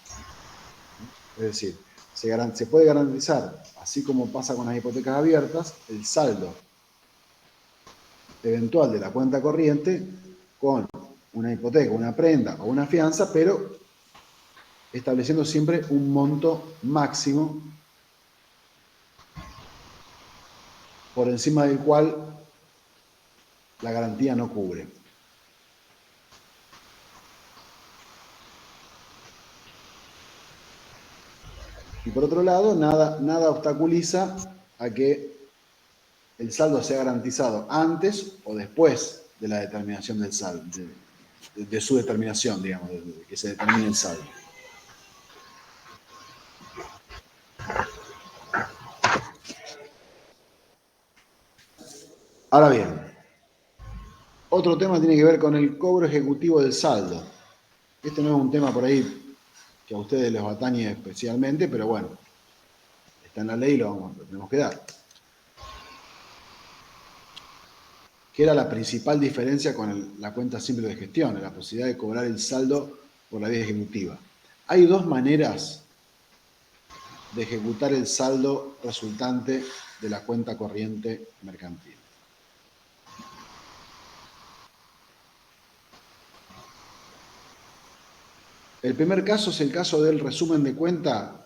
Es decir, se puede garantizar, así como pasa con las hipotecas abiertas, el saldo eventual de la cuenta corriente con una hipoteca, una prenda o una fianza, pero estableciendo siempre un monto máximo por encima del cual la garantía no cubre. Y por otro lado, nada obstaculiza a que el saldo sea garantizado antes o después de la determinación del saldo, de su determinación, digamos, de que se determine el saldo. Ahora bien, otro tema tiene que ver con el cobro ejecutivo del saldo. Este no es un tema por ahí que a ustedes les atañe especialmente, pero bueno, está en la ley y lo tenemos que dar. Que era la principal diferencia con la cuenta simple de gestión, la posibilidad de cobrar el saldo por la vía ejecutiva. Hay dos maneras de ejecutar el saldo resultante de la cuenta corriente mercantil. El primer caso es el caso del resumen de cuenta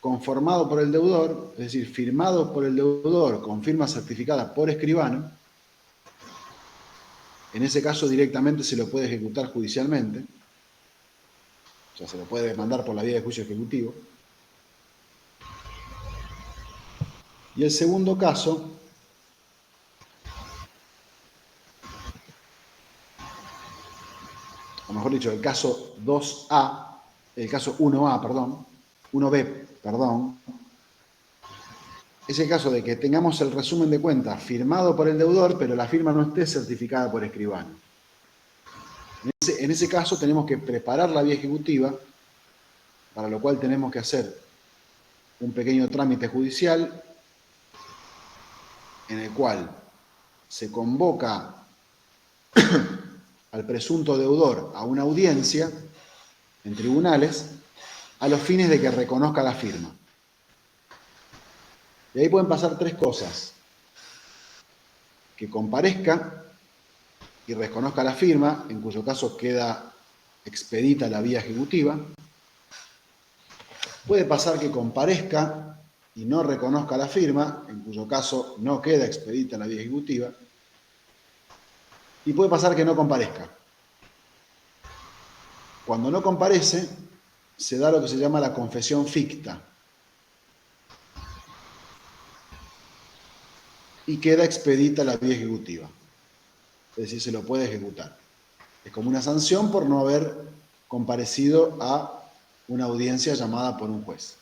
conformado por el deudor, es decir, firmado por el deudor con firma certificada por escribano. En ese caso directamente se lo puede ejecutar judicialmente, o sea, se lo puede demandar por la vía de juicio ejecutivo. Y el segundo caso o mejor dicho, el caso 2A, el caso 1A, perdón, 1B, perdón, es el caso de que tengamos el resumen de cuentas firmado por el deudor, pero la firma no esté certificada por escribano. En ese caso tenemos que preparar la vía ejecutiva, para lo cual tenemos que hacer un pequeño trámite judicial en el cual se convoca al presunto deudor a una audiencia en tribunales a los fines de que reconozca la firma. Y ahí pueden pasar tres cosas: que comparezca y reconozca la firma, en cuyo caso queda expedita la vía ejecutiva. Puede pasar que comparezca y no reconozca la firma, en cuyo caso no queda expedita la vía ejecutiva. Y puede pasar que no comparezca. Cuando no comparece, se da lo que se llama la confesión ficta. Y queda expedita la vía ejecutiva. Es decir, se lo puede ejecutar. Es como una sanción por no haber comparecido a una audiencia llamada por un juez.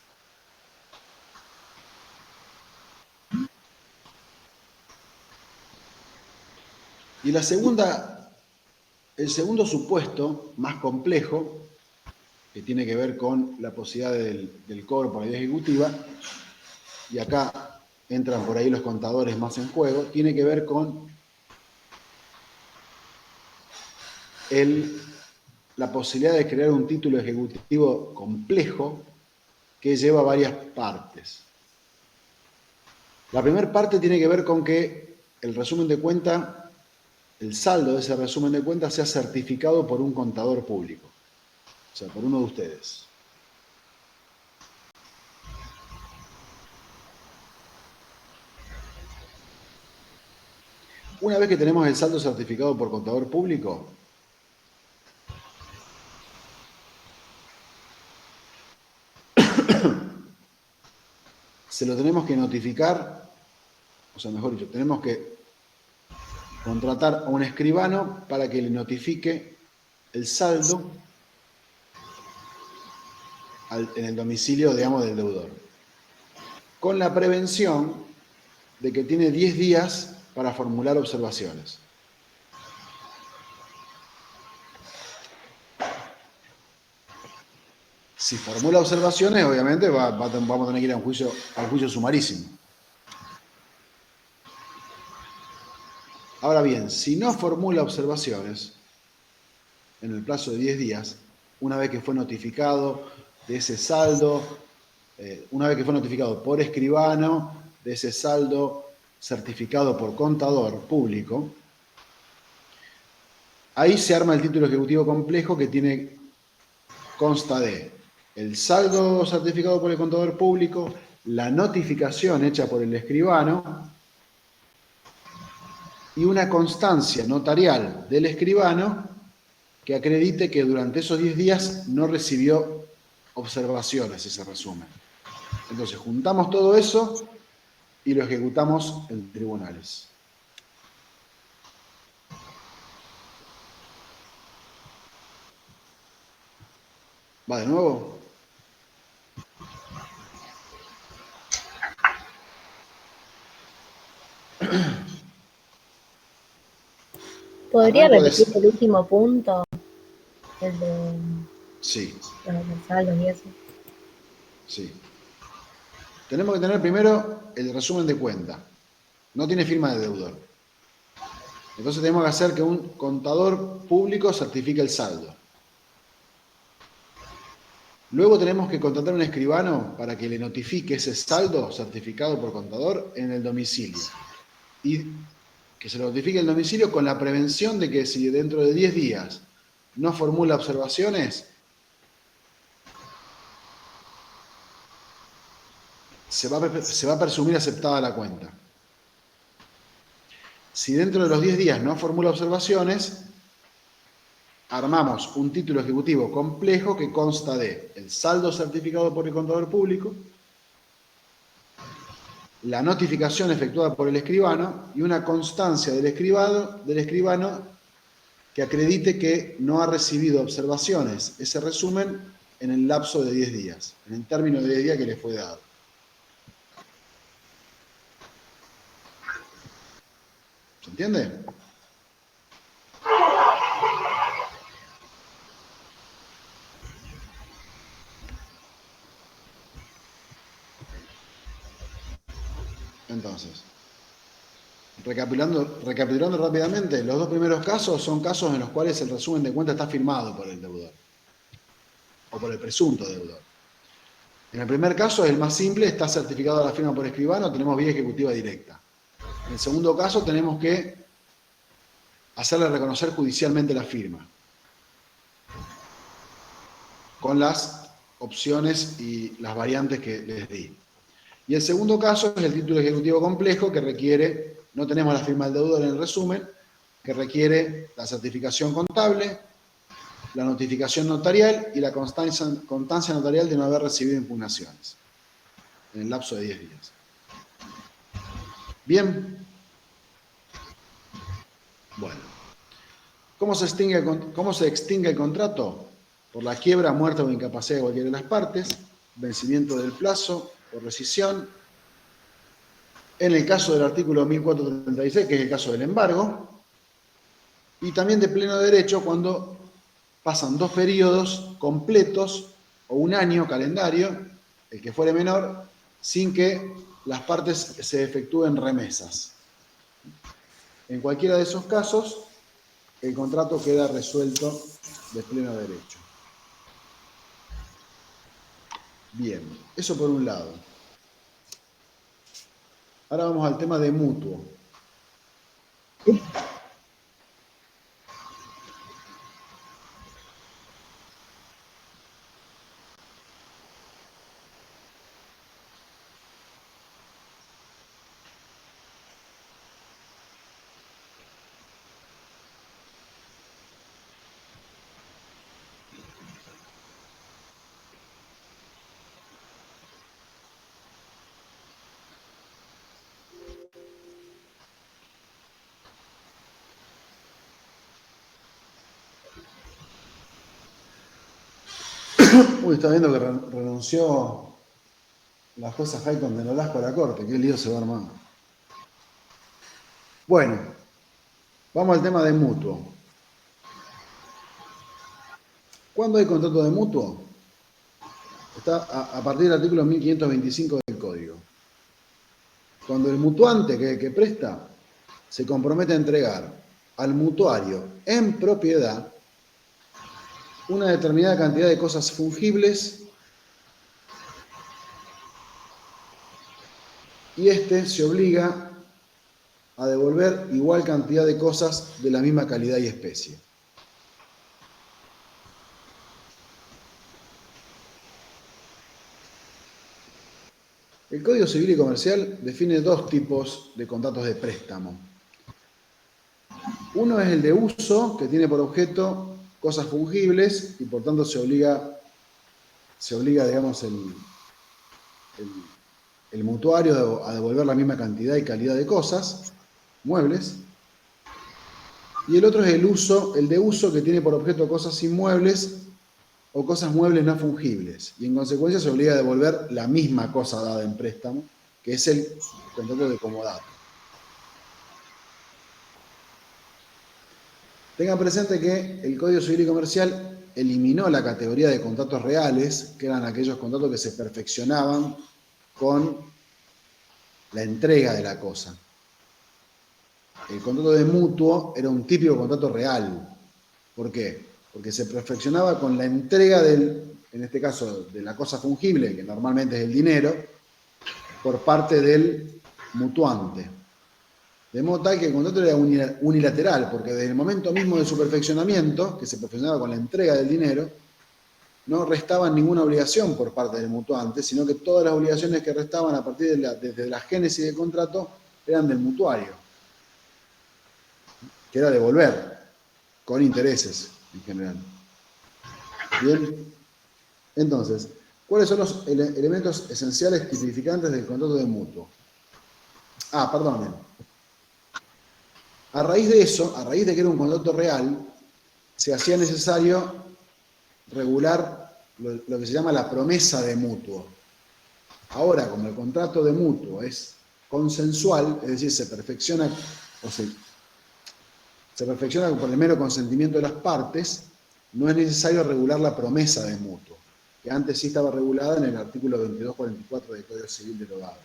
Y el segundo supuesto, más complejo, que tiene que ver con la posibilidad del cobro por la vía ejecutiva, y acá entran por ahí los contadores más en juego, tiene que ver con la posibilidad de crear un título ejecutivo complejo que lleva varias partes. La primera parte tiene que ver con que el resumen de cuenta, el saldo de ese resumen de cuenta sea certificado por un contador público, o sea, por uno de ustedes. Una vez que tenemos el saldo certificado por contador público, se lo tenemos que notificar, o sea, mejor dicho, tenemos que contratar a un escribano para que le notifique el saldo en el domicilio, digamos, del deudor, con la prevención de que tiene 10 días para formular observaciones. Si formula observaciones, obviamente vamos a tener que ir a al juicio sumarísimo. Ahora bien, si no formula observaciones en el plazo de 10 días, una vez que fue notificado de ese saldo, una vez que fue notificado por escribano de ese saldo certificado por contador público, ahí se arma el título ejecutivo complejo que consta de el saldo certificado por el contador público, la notificación hecha por el escribano y una constancia notarial del escribano que acredite que durante esos 10 días no recibió observaciones ese resumen. Entonces juntamos todo eso y lo ejecutamos en tribunales. ¿Va de nuevo? ¿Podría Arranco repetir el último punto? El de Sí, los saldos y eso. sí. Tenemos que tener primero el resumen de cuenta. No tiene firma de deudor. Entonces tenemos que hacer que un contador público certifique el saldo. Luego tenemos que contratar a un escribano para que le notifique ese saldo certificado por contador en el domicilio. Y que se lo notifique el domicilio con la prevención de que si dentro de 10 días no formula observaciones, se va a presumir aceptada la cuenta. Si dentro de los 10 días no formula observaciones, armamos un título ejecutivo complejo que consta de el saldo certificado por el contador público, la notificación efectuada por el escribano y una constancia del escribano que acredite que no ha recibido observaciones ese resumen en el lapso de 10 días, en el término de 10 días que le fue dado. ¿Se entiende? Entonces, recapitulando rápidamente, los dos primeros casos son casos en los cuales el resumen de cuenta está firmado por el deudor o por el presunto deudor. En el primer caso es el más simple, está certificado la firma por escribano, tenemos vía ejecutiva directa. En el segundo caso tenemos que hacerle reconocer judicialmente la firma, con las opciones y las variantes que les di. Y el segundo caso es el título ejecutivo complejo que requiere, no tenemos la firma del deudor en el resumen, que requiere la certificación contable, la notificación notarial y la constancia notarial de no haber recibido impugnaciones en el lapso de 10 días. Bien. Bueno. ¿Cómo se extingue el contrato? Por la quiebra, muerte o incapacidad de cualquiera de las partes, vencimiento del plazo, por rescisión. En el caso del artículo 1436, que es el caso del embargo, y también de pleno derecho cuando pasan 2 periodos completos o un año calendario, el que fuere menor, sin que las partes se efectúen remesas. En cualquiera de esos casos, el contrato queda resuelto de pleno derecho. Bien, eso por un lado. Ahora vamos al tema de mutuo. Uy, está viendo que renunció la jueza Hayton de Nolasco a la corte. Qué lío se va armando. Bueno, vamos al tema de mutuo. ¿Cuándo hay contrato de mutuo? Está a partir del artículo 1525 del Código. Cuando el mutuante que presta se compromete a entregar al mutuario en propiedad una determinada cantidad de cosas fungibles y éste se obliga a devolver igual cantidad de cosas de la misma calidad y especie. El Código Civil y Comercial define dos tipos de contratos de préstamo. Uno es el de uso, que tiene por objeto cosas fungibles y por tanto se obliga digamos, el mutuario a devolver la misma cantidad y calidad de cosas, muebles. Y el otro es el de uso, que tiene por objeto cosas inmuebles o cosas muebles no fungibles, y en consecuencia se obliga a devolver la misma cosa dada en préstamo, que es el contrato de comodato. Tengan presente que el Código Civil y Comercial eliminó la categoría de contratos reales, que eran aquellos contratos que se perfeccionaban con la entrega de la cosa. El contrato de mutuo era un típico contrato real. ¿Por qué? Porque se perfeccionaba con la entrega en este caso, de la cosa fungible, que normalmente es el dinero, por parte del mutuante. De modo tal que el contrato era unilateral, porque desde el momento mismo de su perfeccionamiento, que se perfeccionaba con la entrega del dinero, no restaban ninguna obligación por parte del mutuante, sino que todas las obligaciones que restaban a partir desde la génesis del contrato eran del mutuario, que era devolver, con intereses en general. Bien, entonces, ¿cuáles son los elementos esenciales tipificantes del contrato de mutuo? Perdonen. A raíz de eso, a raíz de que era un contrato real, se hacía necesario regular lo que se llama la promesa de mutuo. Ahora, como el contrato de mutuo es consensual, es decir, se perfecciona por el mero consentimiento de las partes, no es necesario regular la promesa de mutuo, que antes sí estaba regulada en el artículo 2244 del Código Civil del Hogar.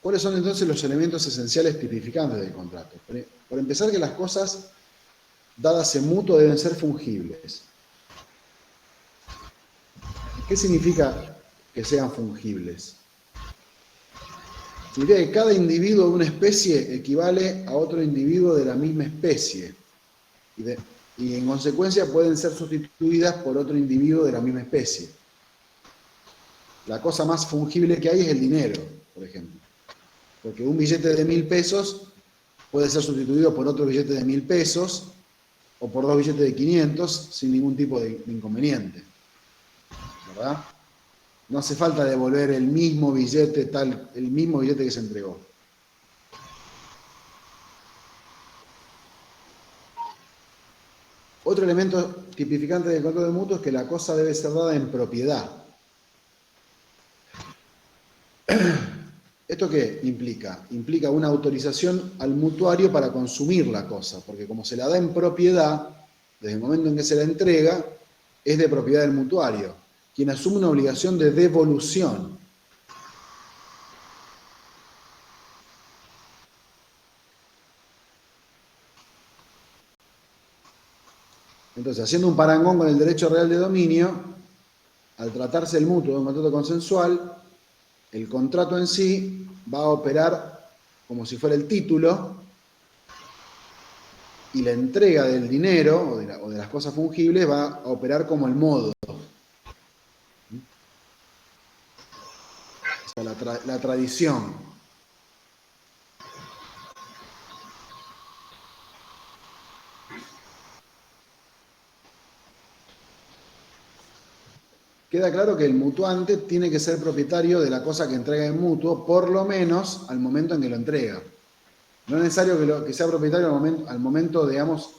¿Cuáles son entonces los elementos esenciales tipificantes del contrato? Por empezar, que las cosas dadas en mutuo deben ser fungibles. ¿Qué significa que sean fungibles? Significa que cada individuo de una especie equivale a otro individuo de la misma especie y en consecuencia pueden ser sustituidas por otro individuo de la misma especie. La cosa más fungible que hay es el dinero, por ejemplo. Porque un billete de 1.000 pesos puede ser sustituido por otro billete de 1.000 pesos o por dos billetes de 500 sin ningún tipo de inconveniente. ¿Verdad? No hace falta devolver el mismo billete que se entregó. Otro elemento tipificante del contrato de mutuo es que la cosa debe ser dada en propiedad. ¿Esto qué implica? Implica una autorización al mutuario para consumir la cosa, porque como se la da en propiedad, desde el momento en que se la entrega, es de propiedad del mutuario. quien asume una obligación de devolución. Entonces, haciendo un parangón con el derecho real de dominio, al tratarse el mutuo de un contrato consensual, el contrato en sí va a operar como si fuera el título y la entrega del dinero o de las cosas fungibles va a operar como el modo. O sea, la tradición. Queda claro que el mutuante tiene que ser propietario de la cosa que entrega en mutuo, por lo menos al momento en que lo entrega. No es necesario que sea propietario al momento, digamos,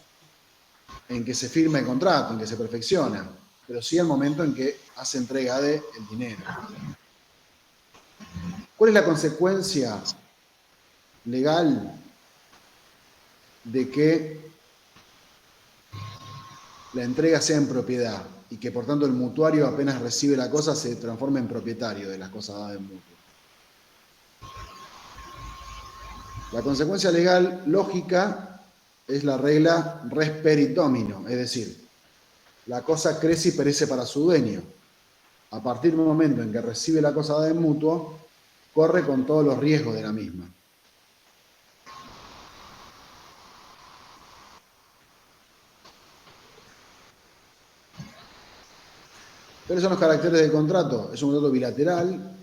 en que se firma el contrato, en que se perfecciona, pero sí al momento en que hace entrega del dinero. ¿Cuál es la consecuencia legal de que la entrega sea en propiedad y que por tanto el mutuario apenas recibe la cosa se transforme en propietario de las cosas dadas en mutuo? La consecuencia legal lógica es la regla res perit domino, es decir, la cosa crece y perece para su dueño. A partir del momento en que recibe la cosa dada en mutuo, corre con todos los riesgos de la misma. ¿Cuáles son los caracteres del contrato? Es un contrato bilateral,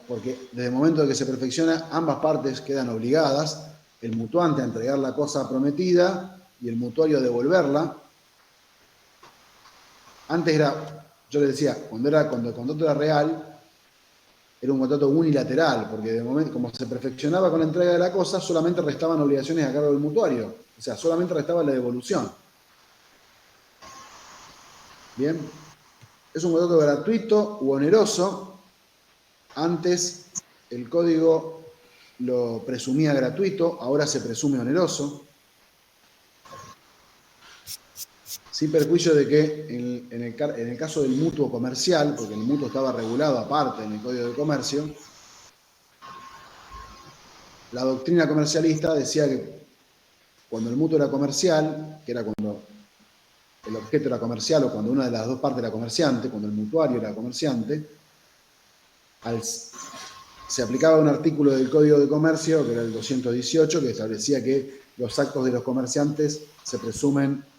porque desde el momento en que se perfecciona, ambas partes quedan obligadas, el mutuante a entregar la cosa prometida y el mutuario a devolverla. Antes era, yo les decía, cuando el contrato era real, era un contrato unilateral, porque de momento, como se perfeccionaba con la entrega de la cosa, solamente restaban obligaciones a cargo del mutuario, o sea, solamente restaba la devolución. Bien, es un contrato gratuito u oneroso. Antes el código lo presumía gratuito, ahora se presume oneroso. Sin perjuicio de que en el caso del mutuo comercial, porque el mutuo estaba regulado aparte en el Código de Comercio, la doctrina comercialista decía que cuando el mutuo era comercial, que era cuando el objeto era comercial o cuando una de las dos partes era comerciante, cuando el mutuario era comerciante, se aplicaba un artículo del Código de Comercio, que era el 218, que establecía que los actos de los comerciantes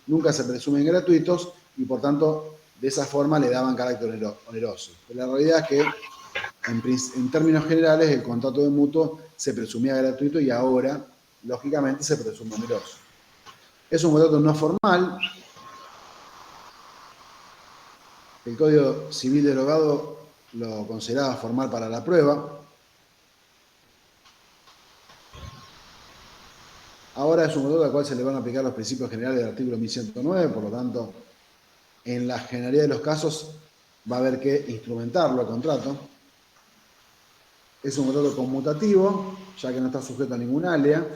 nunca se presumen gratuitos y por tanto de esa forma le daban carácter oneroso. Pero la realidad es que en términos generales el contrato de mutuo se presumía gratuito y ahora, lógicamente, se presume oneroso. Es un contrato no formal. El Código Civil derogado lo consideraba formal para la prueba. Ahora es un contrato al cual se le van a aplicar los principios generales del artículo 1109, por lo tanto, en la generalidad de los casos va a haber que instrumentarlo al contrato. Es un contrato conmutativo, ya que no está sujeto a ningún alea.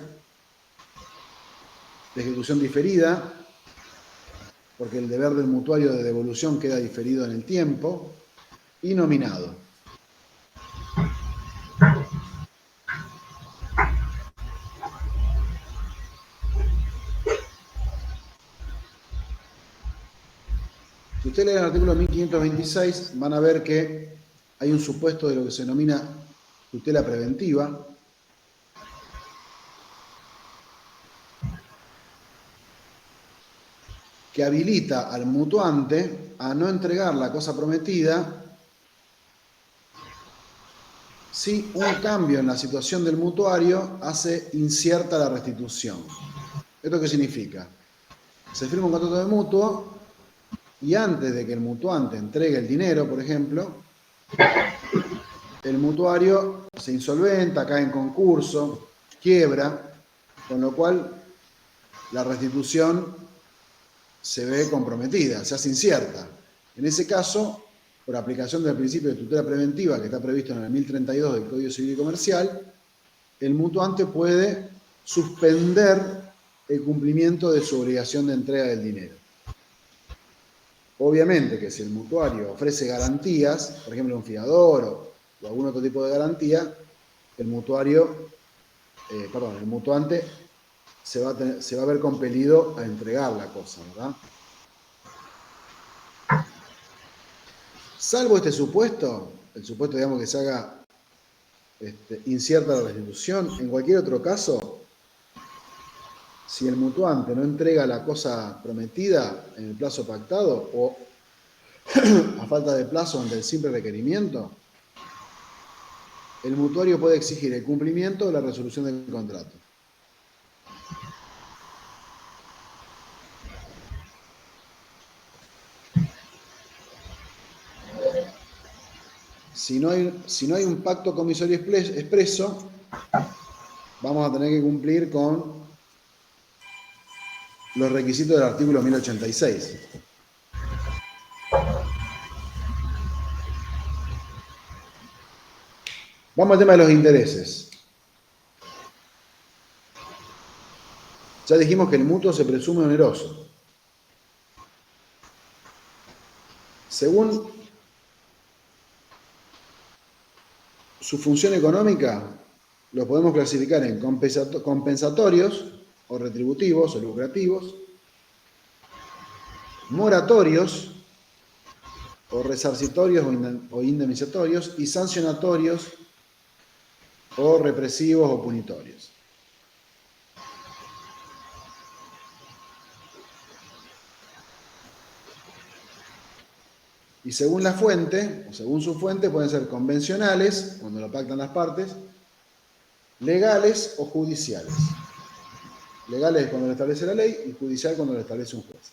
De ejecución diferida, porque el deber del mutuario de devolución queda diferido en el tiempo. Y nominado. Si ustedes leen el artículo 1526, van a ver que hay un supuesto de lo que se denomina tutela preventiva, que habilita al mutuante a no entregar la cosa prometida si un cambio en la situación del mutuario hace incierta la restitución. ¿Esto qué significa? Se firma un contrato de mutuo y antes de que el mutuante entregue el dinero, por ejemplo, el mutuario se insolventa, cae en concurso, quiebra, con lo cual la restitución se ve comprometida, se hace incierta. En ese caso, por aplicación del principio de tutela preventiva que está previsto en el 1032 del Código Civil y Comercial, el mutuante puede suspender el cumplimiento de su obligación de entrega del dinero. Obviamente que si el mutuario ofrece garantías, por ejemplo un fiador o algún otro tipo de garantía, el mutuante se va a ver compelido a entregar la cosa, ¿verdad? Salvo este supuesto, el supuesto, digamos, que se haga incierta la restitución, en cualquier otro caso, si el mutuante no entrega la cosa prometida en el plazo pactado o a falta de plazo ante el simple requerimiento, el mutuario puede exigir el cumplimiento de la resolución del contrato. Si no hay un pacto comisario expreso, vamos a tener que cumplir con los requisitos del artículo 1086. Vamos al tema de los intereses. Ya dijimos que el mutuo se presume oneroso. Según su función económica, lo podemos clasificar en compensatorios o retributivos o lucrativos, moratorios o resarcitorios o indemnizatorios y sancionatorios o represivos o punitorios. Y según la fuente, o según su fuente, pueden ser convencionales, cuando lo pactan las partes, legales o judiciales. Legales cuando lo establece la ley y judicial cuando lo establece un juez.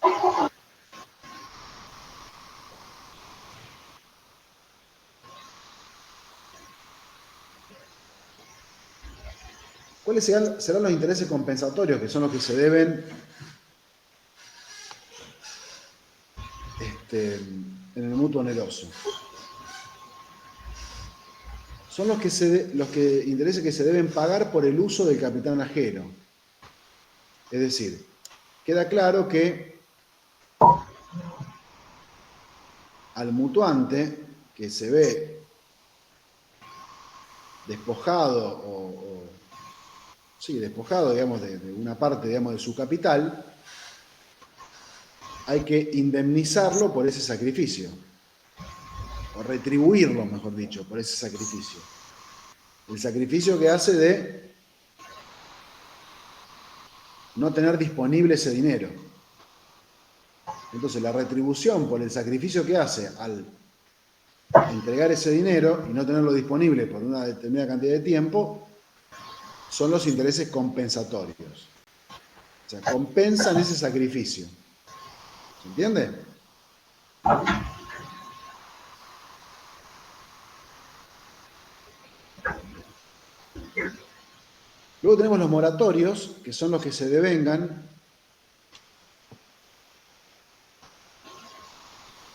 ¿Cuáles serán los intereses compensatorios, que son los que se deben en el mutuo oneroso? Son los intereses que se deben pagar por el uso del capital ajeno. Es decir, queda claro que al mutuante que se ve despojado despojado, digamos, de una parte, digamos, de su capital, hay que indemnizarlo por ese sacrificio, o retribuirlo, mejor dicho, por ese sacrificio. El sacrificio que hace de no tener disponible ese dinero. Entonces, la retribución por el sacrificio que hace al entregar ese dinero y no tenerlo disponible por una determinada cantidad de tiempo son los intereses compensatorios. O sea, compensan ese sacrificio. ¿Se entiende? Luego tenemos los moratorios, que son los que se devengan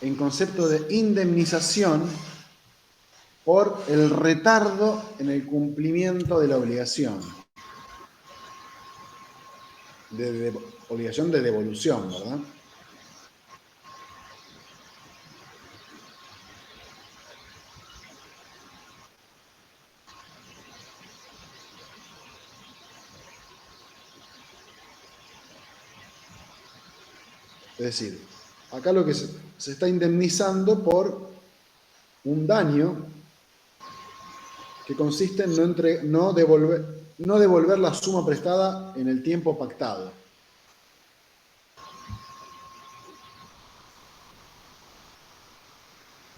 en concepto de indemnización por el retardo en el cumplimiento de la obligación. Obligación de devolución, ¿verdad? Es decir, acá lo que se está indemnizando por un daño que consiste en no devolver la suma prestada en el tiempo pactado.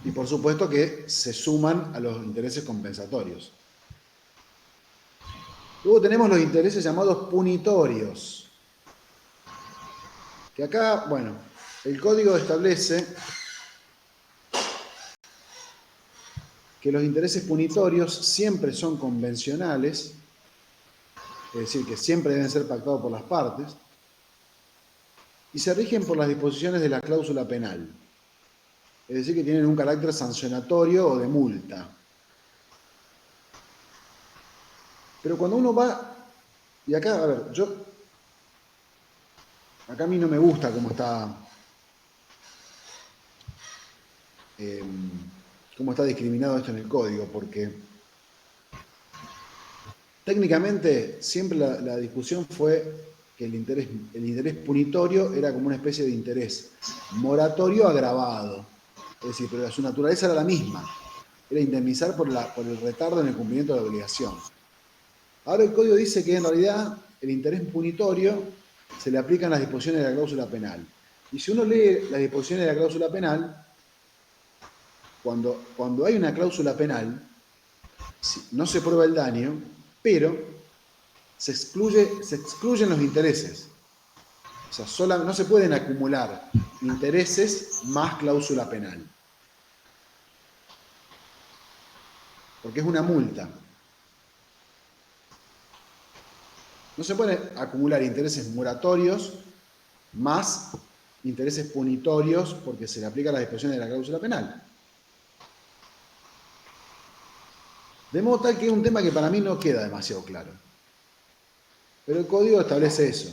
Y por supuesto que se suman a los intereses compensatorios. Luego tenemos los intereses llamados punitorios. Que acá, bueno, el código establece que los intereses punitorios siempre son convencionales, es decir, que siempre deben ser pactados por las partes, y se rigen por las disposiciones de la cláusula penal. Es decir, que tienen un carácter sancionatorio o de multa. Pero cuando uno va, y acá, a ver, acá a mí no me gusta cómo está cómo está discriminado esto en el código, porque técnicamente siempre la discusión fue que el interés punitorio era como una especie de interés moratorio agravado. Es decir, pero su naturaleza era la misma. Era indemnizar por el retardo en el cumplimiento de la obligación. Ahora el código dice que en realidad el interés punitorio se le aplican las disposiciones de la cláusula penal. Y si uno lee las disposiciones de la cláusula penal, cuando hay una cláusula penal, no se prueba el daño, pero se excluyen los intereses. O sea, no se pueden acumular intereses más cláusula penal. Porque es una multa. No se pueden acumular intereses moratorios más intereses punitorios porque se le aplica las disposiciones de la cláusula penal. De modo tal que es un tema que para mí no queda demasiado claro. Pero el código establece eso.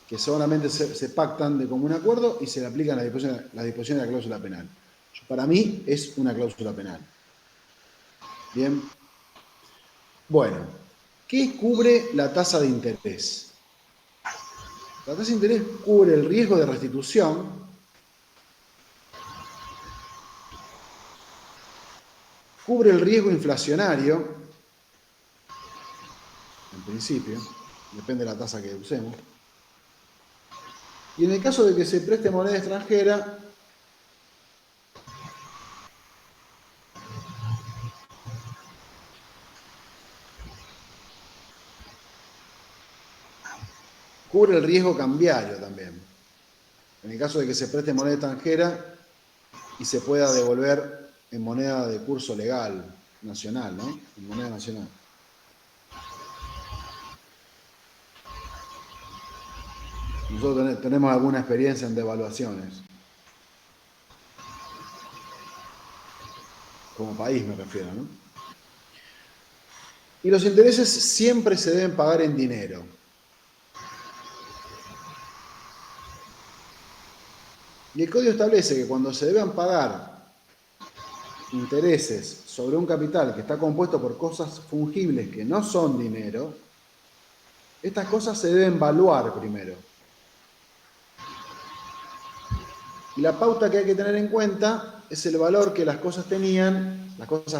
Que solamente se pactan de común acuerdo y se le aplican las disposiciones de la cláusula penal. Para mí es una cláusula penal. Bien. Bueno, ¿qué cubre la tasa de interés? La tasa de interés cubre el riesgo de restitución, cubre el riesgo inflacionario, en principio, depende de la tasa que usemos, y en el caso de que se preste moneda extranjera, cubre el riesgo cambiario también. En el caso de que se preste moneda extranjera y se pueda devolver en moneda de curso legal, nacional, ¿no? En moneda nacional. Nosotros tenemos alguna experiencia en devaluaciones. Como país me refiero, ¿no? Y los intereses siempre se deben pagar en dinero. Y el código establece que cuando se deban pagar intereses sobre un capital que está compuesto por cosas fungibles que no son dinero, estas cosas se deben valuar primero. Y la pauta que hay que tener en cuenta es el valor que las cosas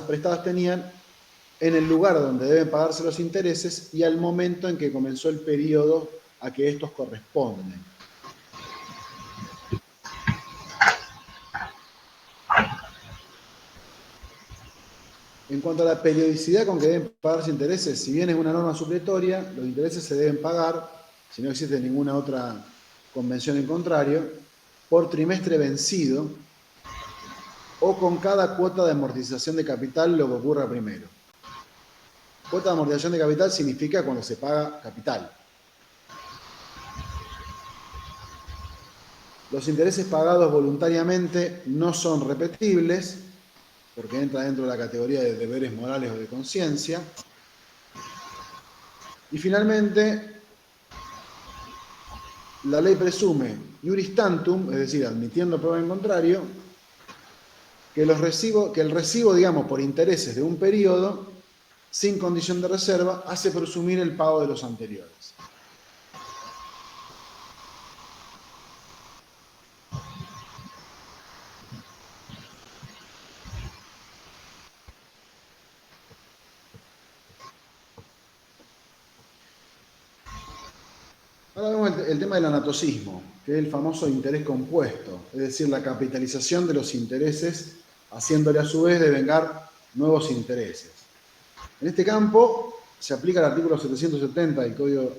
prestadas tenían en el lugar donde deben pagarse los intereses y al momento en que comenzó el periodo a que estos corresponden. En cuanto a la periodicidad con que deben pagarse intereses, si bien es una norma supletoria, los intereses se deben pagar, si no existe ninguna otra convención en contrario, por trimestre vencido o con cada cuota de amortización de capital, lo que ocurra primero. Cuota de amortización de capital significa cuando se paga capital. Los intereses pagados voluntariamente no son repetibles, porque entra dentro de la categoría de deberes morales o de conciencia. Y finalmente, la ley presume iuris tantum, es decir, admitiendo prueba en contrario, que el recibo, digamos, por intereses de un periodo, sin condición de reserva, hace presumir el pago de los anteriores. Ahora vemos el tema del anatocismo, que es el famoso interés compuesto, es decir, la capitalización de los intereses, haciéndole a su vez devengar nuevos intereses. En este campo se aplica el artículo 770 del Código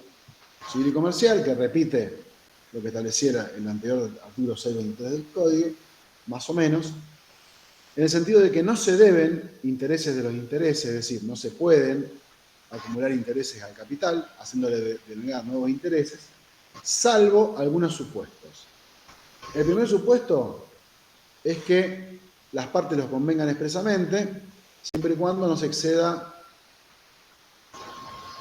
Civil y Comercial, que repite lo que estableciera el anterior artículo 623 del Código, más o menos, en el sentido de que no se deben intereses de los intereses, es decir, no se pueden acumular intereses al capital, haciéndole devengar nuevos intereses, salvo algunos supuestos. El primer supuesto es que las partes los convengan expresamente, siempre y cuando no se exceda,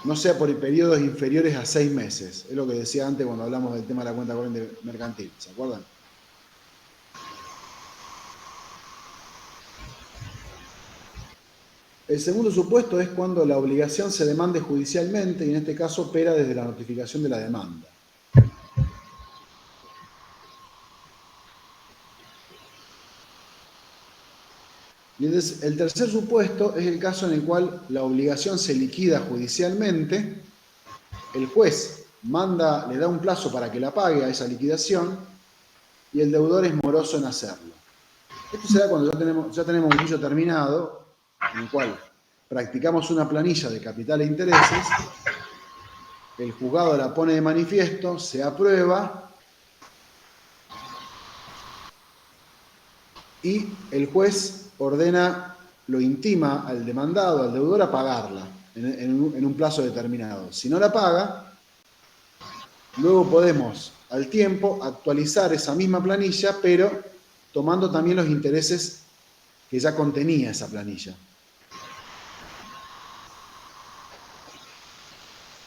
no sea por periodos inferiores a 6 meses. Es lo que decía antes cuando hablamos del tema de la cuenta corriente mercantil, ¿se acuerdan? El segundo supuesto es cuando la obligación se demande judicialmente y en este caso opera desde la notificación de la demanda. Y el tercer supuesto es el caso en el cual la obligación se liquida judicialmente, el juez le da un plazo para que la pague a esa liquidación y el deudor es moroso en hacerlo. Esto se da cuando ya tenemos un juicio terminado, en el cual practicamos una planilla de capital e intereses, el juzgado la pone de manifiesto, se aprueba y el juez lo intima al demandado, al deudor, a pagarla en un plazo determinado. Si no la paga, luego podemos al tiempo actualizar esa misma planilla, pero tomando también los intereses que ya contenía esa planilla.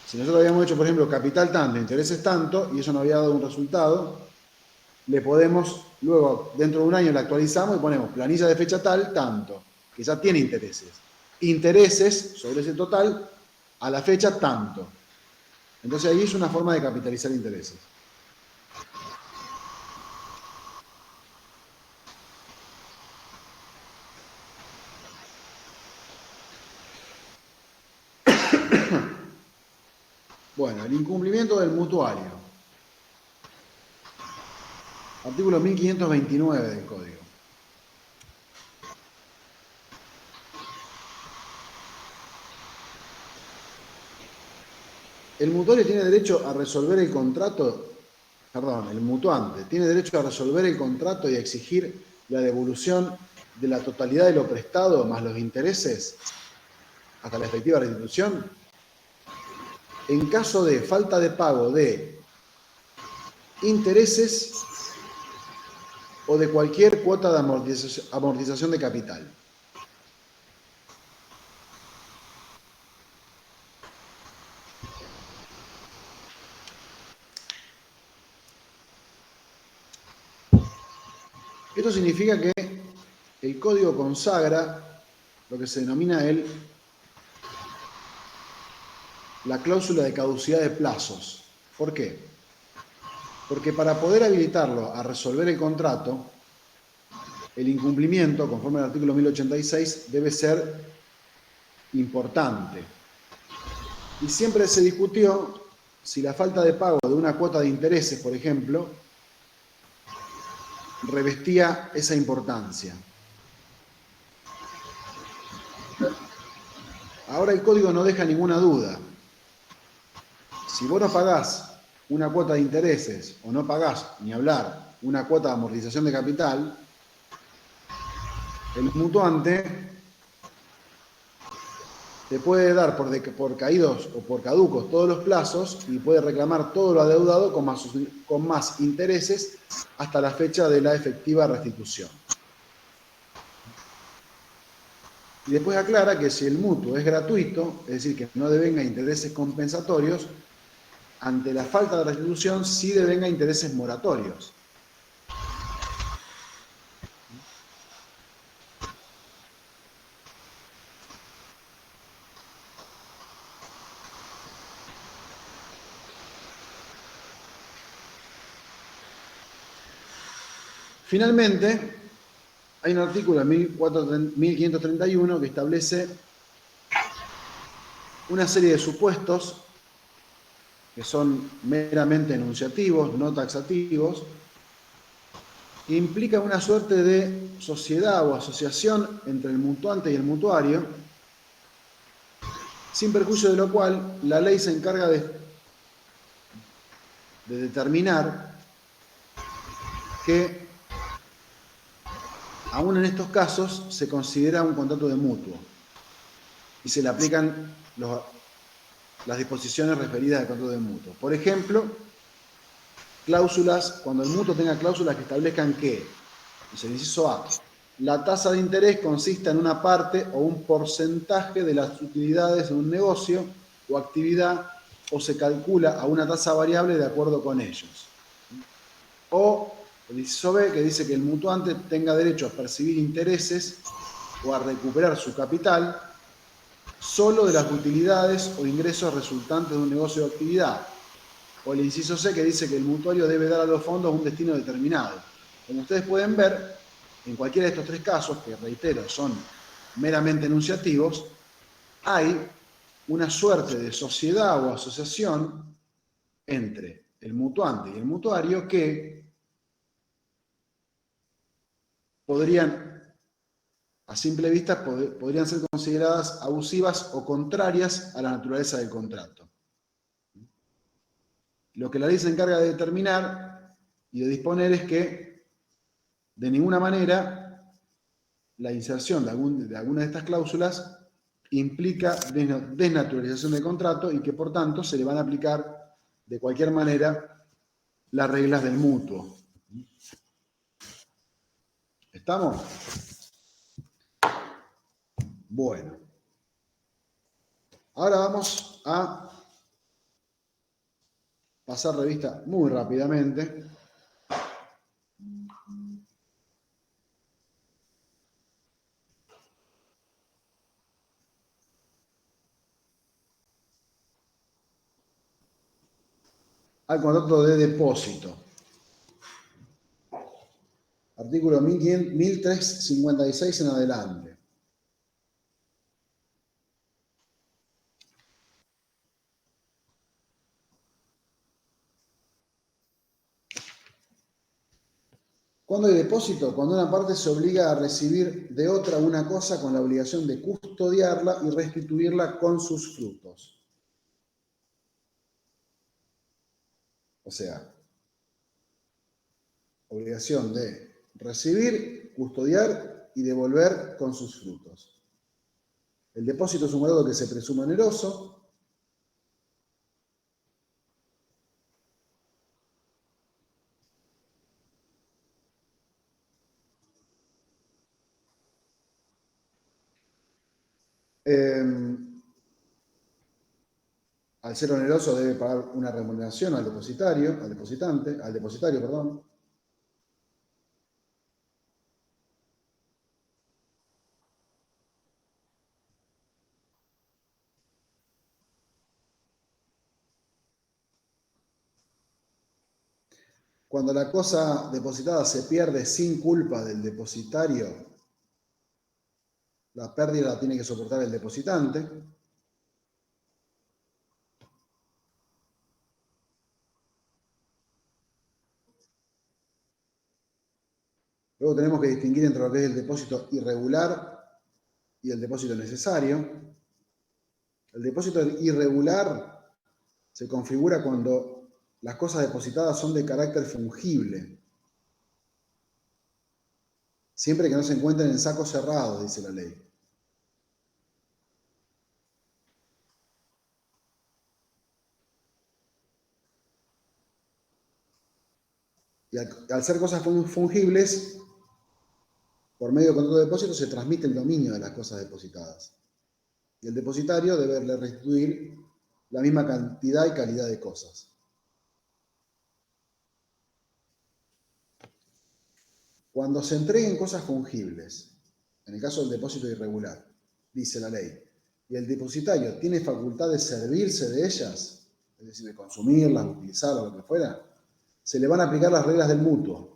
Si nosotros habíamos hecho, por ejemplo, capital tanto, intereses tanto, y eso no había dado un resultado, le podemos, luego, dentro de un año la actualizamos y ponemos planilla de fecha tal, tanto, que ya tiene intereses. Intereses sobre ese total, a la fecha tanto. Entonces ahí es una forma de capitalizar intereses. Bueno, el incumplimiento del mutuario. Artículo 1529 del Código. El mutuario tiene derecho a resolver el contrato, el mutuante tiene derecho a resolver el contrato y a exigir la devolución de la totalidad de lo prestado más los intereses hasta la efectiva restitución. En caso de falta de pago de intereses o de cualquier cuota de amortización de capital. Esto significa que el Código consagra lo que se denomina la cláusula de caducidad de plazos. ¿Por qué? Porque para poder habilitarlo a resolver el contrato, el incumplimiento, conforme al artículo 1086, debe ser importante. Y siempre se discutió si la falta de pago de una cuota de intereses, por ejemplo, revestía esa importancia. Ahora el Código no deja ninguna duda. Si vos no pagás una cuota de intereses o no pagás, ni hablar, una cuota de amortización de capital, el mutuante te puede dar por caídos o por caducos todos los plazos y puede reclamar todo lo adeudado con más intereses hasta la fecha de la efectiva restitución. Y después aclara que si el mutuo es gratuito, es decir, que no devenga intereses compensatorios, ante la falta de restitución sí devenga intereses moratorios. Finalmente, hay un artículo en 1531 que establece una serie de supuestos que son meramente enunciativos, no taxativos, que implican una suerte de sociedad o asociación entre el mutuante y el mutuario, sin perjuicio de lo cual la ley se encarga de determinar que aún en estos casos se considera un contrato de mutuo y se le aplican las disposiciones referidas al contrato de mutuo. Por ejemplo, cuando el mutuo tenga cláusulas que establezcan que, dice el inciso A, la tasa de interés consiste en una parte o un porcentaje de las utilidades de un negocio o actividad o se calcula a una tasa variable de acuerdo con ellos. O el inciso B, que dice que el mutuante tenga derecho a percibir intereses o a recuperar su capital solo de las utilidades o ingresos resultantes de un negocio o actividad. O el inciso C, que dice que el mutuario debe dar a los fondos un destino determinado. Como ustedes pueden ver, en cualquiera de estos tres casos, que reitero, son meramente enunciativos, hay una suerte de sociedad o asociación entre el mutuante y el mutuario que podrían, a simple vista, podrían ser consideradas abusivas o contrarias a la naturaleza del contrato. Lo que la ley se encarga de determinar y de disponer es que, de ninguna manera, la inserción de alguna de estas cláusulas implica desnaturalización del contrato y que, por tanto, se le van a aplicar de cualquier manera las reglas del mutuo. ¿Estamos? Bueno. Ahora vamos a pasar revista muy rápidamente. Al contrato de depósito. Artículo 1356 en adelante. ¿Cuándo hay depósito? Cuando una parte se obliga a recibir de otra una cosa con la obligación de custodiarla y restituirla con sus frutos. O sea, obligación de recibir, custodiar y devolver con sus frutos. El depósito es un grado que se presume oneroso. Al ser oneroso debe pagar una remuneración al depositario, al depositario, perdón. Cuando la cosa depositada se pierde sin culpa del depositario, la pérdida la tiene que soportar el depositante. Luego tenemos que distinguir entre lo que es el depósito irregular y el depósito necesario. El depósito irregular se configura cuando las cosas depositadas son de carácter fungible, siempre que no se encuentren en sacos cerrados, dice la ley. Y al ser cosas fungibles, por medio de contrato de depósito se transmite el dominio de las cosas depositadas. Y el depositario debe restituir la misma cantidad y calidad de cosas. Cuando se entreguen cosas fungibles, en el caso del depósito irregular, dice la ley, y el depositario tiene facultad de servirse de ellas, es decir, de consumirlas, utilizarlas, lo que fuera, se le van a aplicar las reglas del mutuo.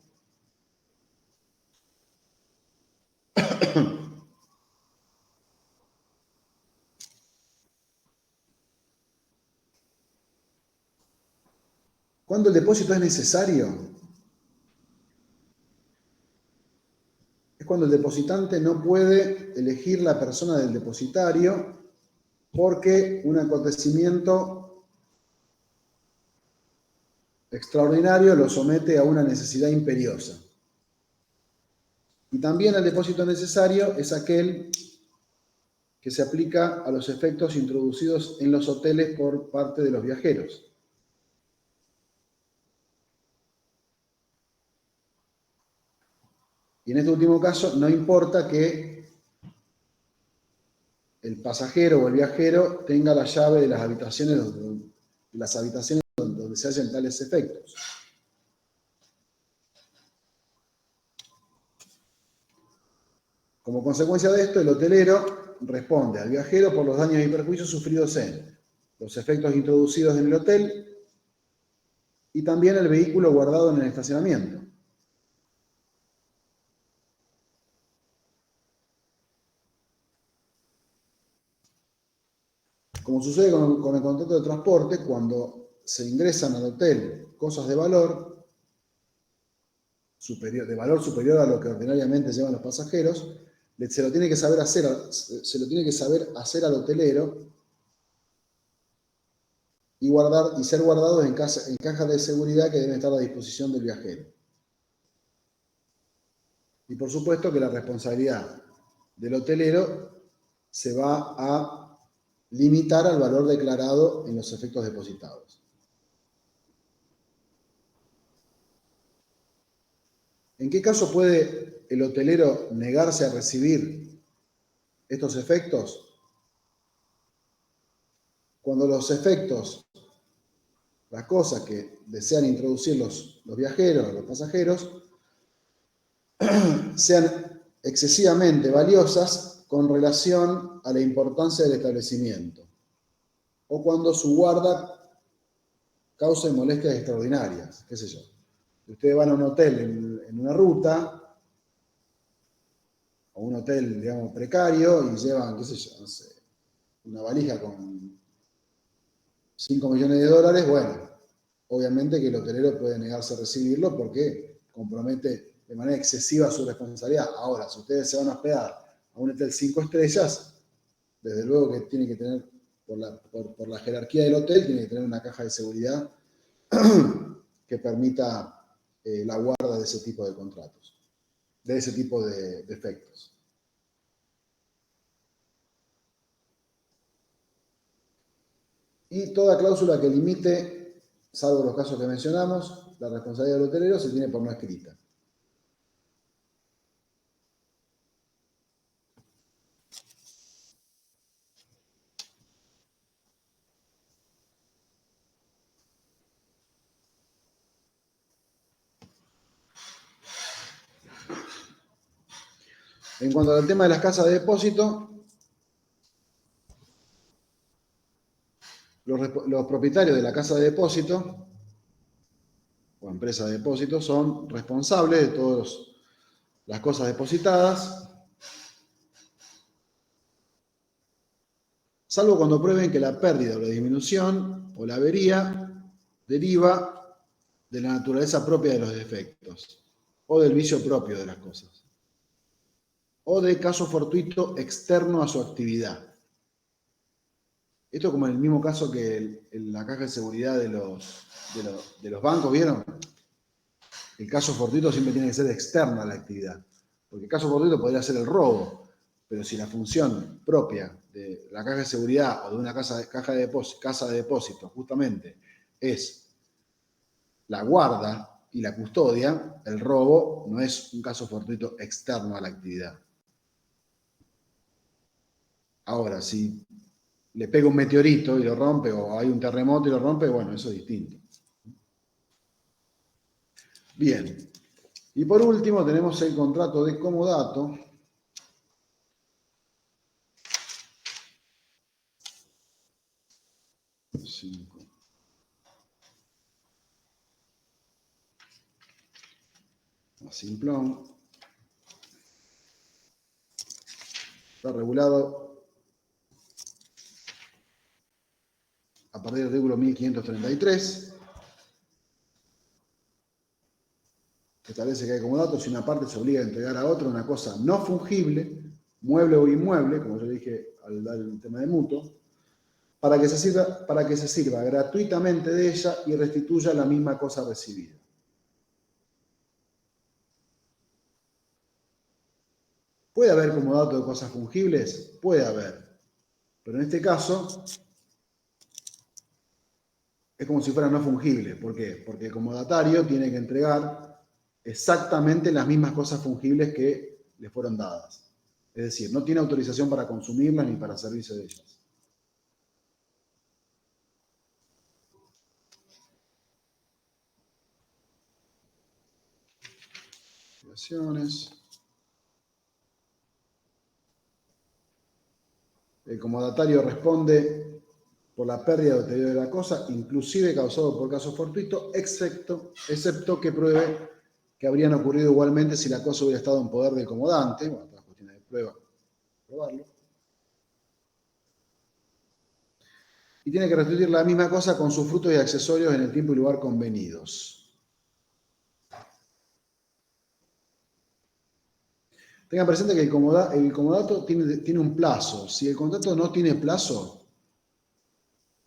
¿Cuándo el depósito es necesario? Es cuando el depositante no puede elegir la persona del depositario porque un acontecimiento extraordinario lo somete a una necesidad imperiosa. Y también el depósito necesario es aquel que se aplica a los efectos introducidos en los hoteles por parte de los viajeros. Y en este último caso no importa que el pasajero o el viajero tenga la llave de las habitaciones donde se hacen tales efectos. Como consecuencia de esto, el hotelero responde al viajero por los daños y perjuicios sufridos en los efectos introducidos en el hotel y también el vehículo guardado en el estacionamiento. Como sucede con el contrato de transporte, cuando se ingresan al hotel cosas de valor superior a lo que ordinariamente llevan los pasajeros, se lo tiene que saber hacer al hotelero y ser guardados en cajas de seguridad que deben estar a disposición del viajero. Y por supuesto que la responsabilidad del hotelero se va a limitar al valor declarado en los efectos depositados. ¿En qué caso puede el hotelero negarse a recibir estos efectos? Cuando los efectos, las cosas que desean introducir los viajeros, los pasajeros, sean excesivamente valiosas con relación a la importancia del establecimiento, o cuando su guarda cause molestias extraordinarias, qué sé yo. Ustedes van a un hotel en una ruta, o un hotel, digamos, precario, y llevan, qué sé yo, no sé, una valija con 5 millones de dólares, bueno, obviamente que el hotelero puede negarse a recibirlo porque compromete de manera excesiva su responsabilidad. Ahora, si ustedes se van a hospedar a un hotel 5 estrellas, desde luego que tiene que tener, por la jerarquía del hotel, tiene que tener una caja de seguridad que permita la guarda de ese tipo de contratos, de ese tipo de efectos. Y toda cláusula que limite, salvo los casos que mencionamos, la responsabilidad del hotelero se tiene por no escrita. En cuanto al tema de las casas de depósito, los propietarios de la casa de depósito o empresa de depósito son responsables de todas las cosas depositadas, salvo cuando prueben que la pérdida o la disminución o la avería deriva de la naturaleza propia de los defectos o del vicio propio de las cosas, o de caso fortuito externo a su actividad. Esto como en el mismo caso que en la caja de seguridad de los bancos, ¿vieron? El caso fortuito siempre tiene que ser externo a la actividad, porque el caso fortuito podría ser el robo, pero si la función propia de la caja de seguridad o de una casa de depósito justamente es la guarda y la custodia, el robo no es un caso fortuito externo a la actividad. Ahora, si le pega un meteorito y lo rompe, o hay un terremoto y lo rompe, bueno, eso es distinto. Bien. Y por último tenemos el contrato de comodato. Simplón. Está regulado a partir del artículo 1533. Que establece que hay comodato si una parte se obliga a entregar a otra una cosa no fungible, mueble o inmueble, como yo dije al dar el tema de mutuo, para que se sirva gratuitamente de ella y restituya la misma cosa recibida. ¿Puede haber comodato de cosas fungibles? Puede haber. Pero en este caso es como si fuera no fungible. ¿Por qué? Porque el comodatario tiene que entregar exactamente las mismas cosas fungibles que le fueron dadas. Es decir, no tiene autorización para consumirlas ni para servirse de ellas. Obligaciones. El comodatario responde por la pérdida o deterioro de la cosa, inclusive causado por caso fortuito, excepto que pruebe que habrían ocurrido igualmente si la cosa hubiera estado en poder del comodante. Bueno, todas cuestiones de prueba, probarlo. Y tiene que restituir la misma cosa con sus frutos y accesorios en el tiempo y lugar convenidos. Tengan presente que el comodato tiene un plazo. Si el contrato no tiene plazo,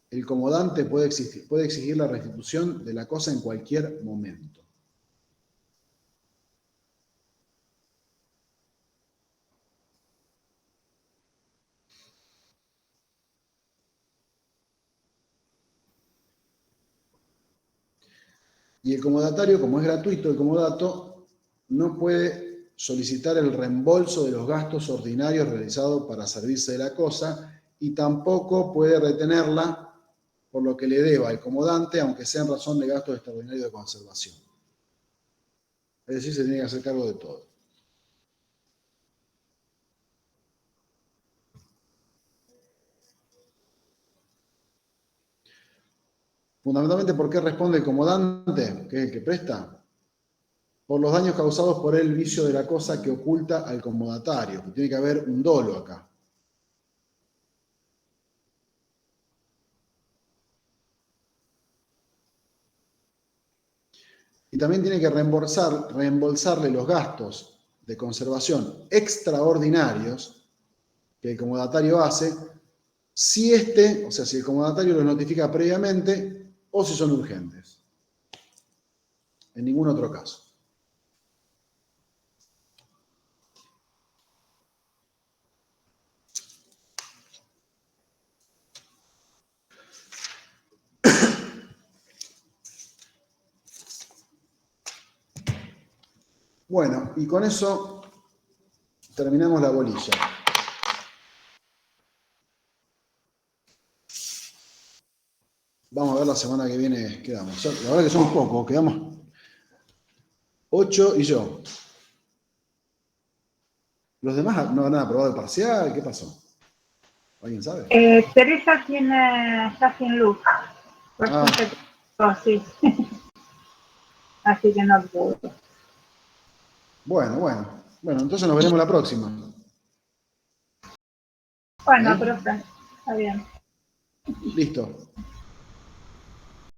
el comodante puede exigir la restitución de la cosa en cualquier momento. Y el comodatario, como es gratuito el comodato, no puede solicitar el reembolso de los gastos ordinarios realizados para servirse de la cosa y tampoco puede retenerla por lo que le deba el comodante, aunque sea en razón de gastos extraordinarios de conservación. Es decir, se tiene que hacer cargo de todo. Fundamentalmente, ¿por qué responde el comodante, que es el que presta? Por los daños causados por el vicio de la cosa que oculta al comodatario. Tiene que haber un dolo acá. Y también tiene que reembolsarle los gastos de conservación extraordinarios que el comodatario hace, si si el comodatario los notifica previamente o si son urgentes. En ningún otro caso. Bueno, y con eso terminamos la bolilla. Vamos a ver la semana que viene qué damos. La verdad que somos pocos, quedamos 8 y yo. ¿Los demás no han aprobado el parcial? ¿Qué pasó? ¿Alguien sabe? Teresa está sin luz. Por eso así. Así que no puedo. Bueno, entonces nos veremos la próxima. Bueno, profe, está bien. Listo.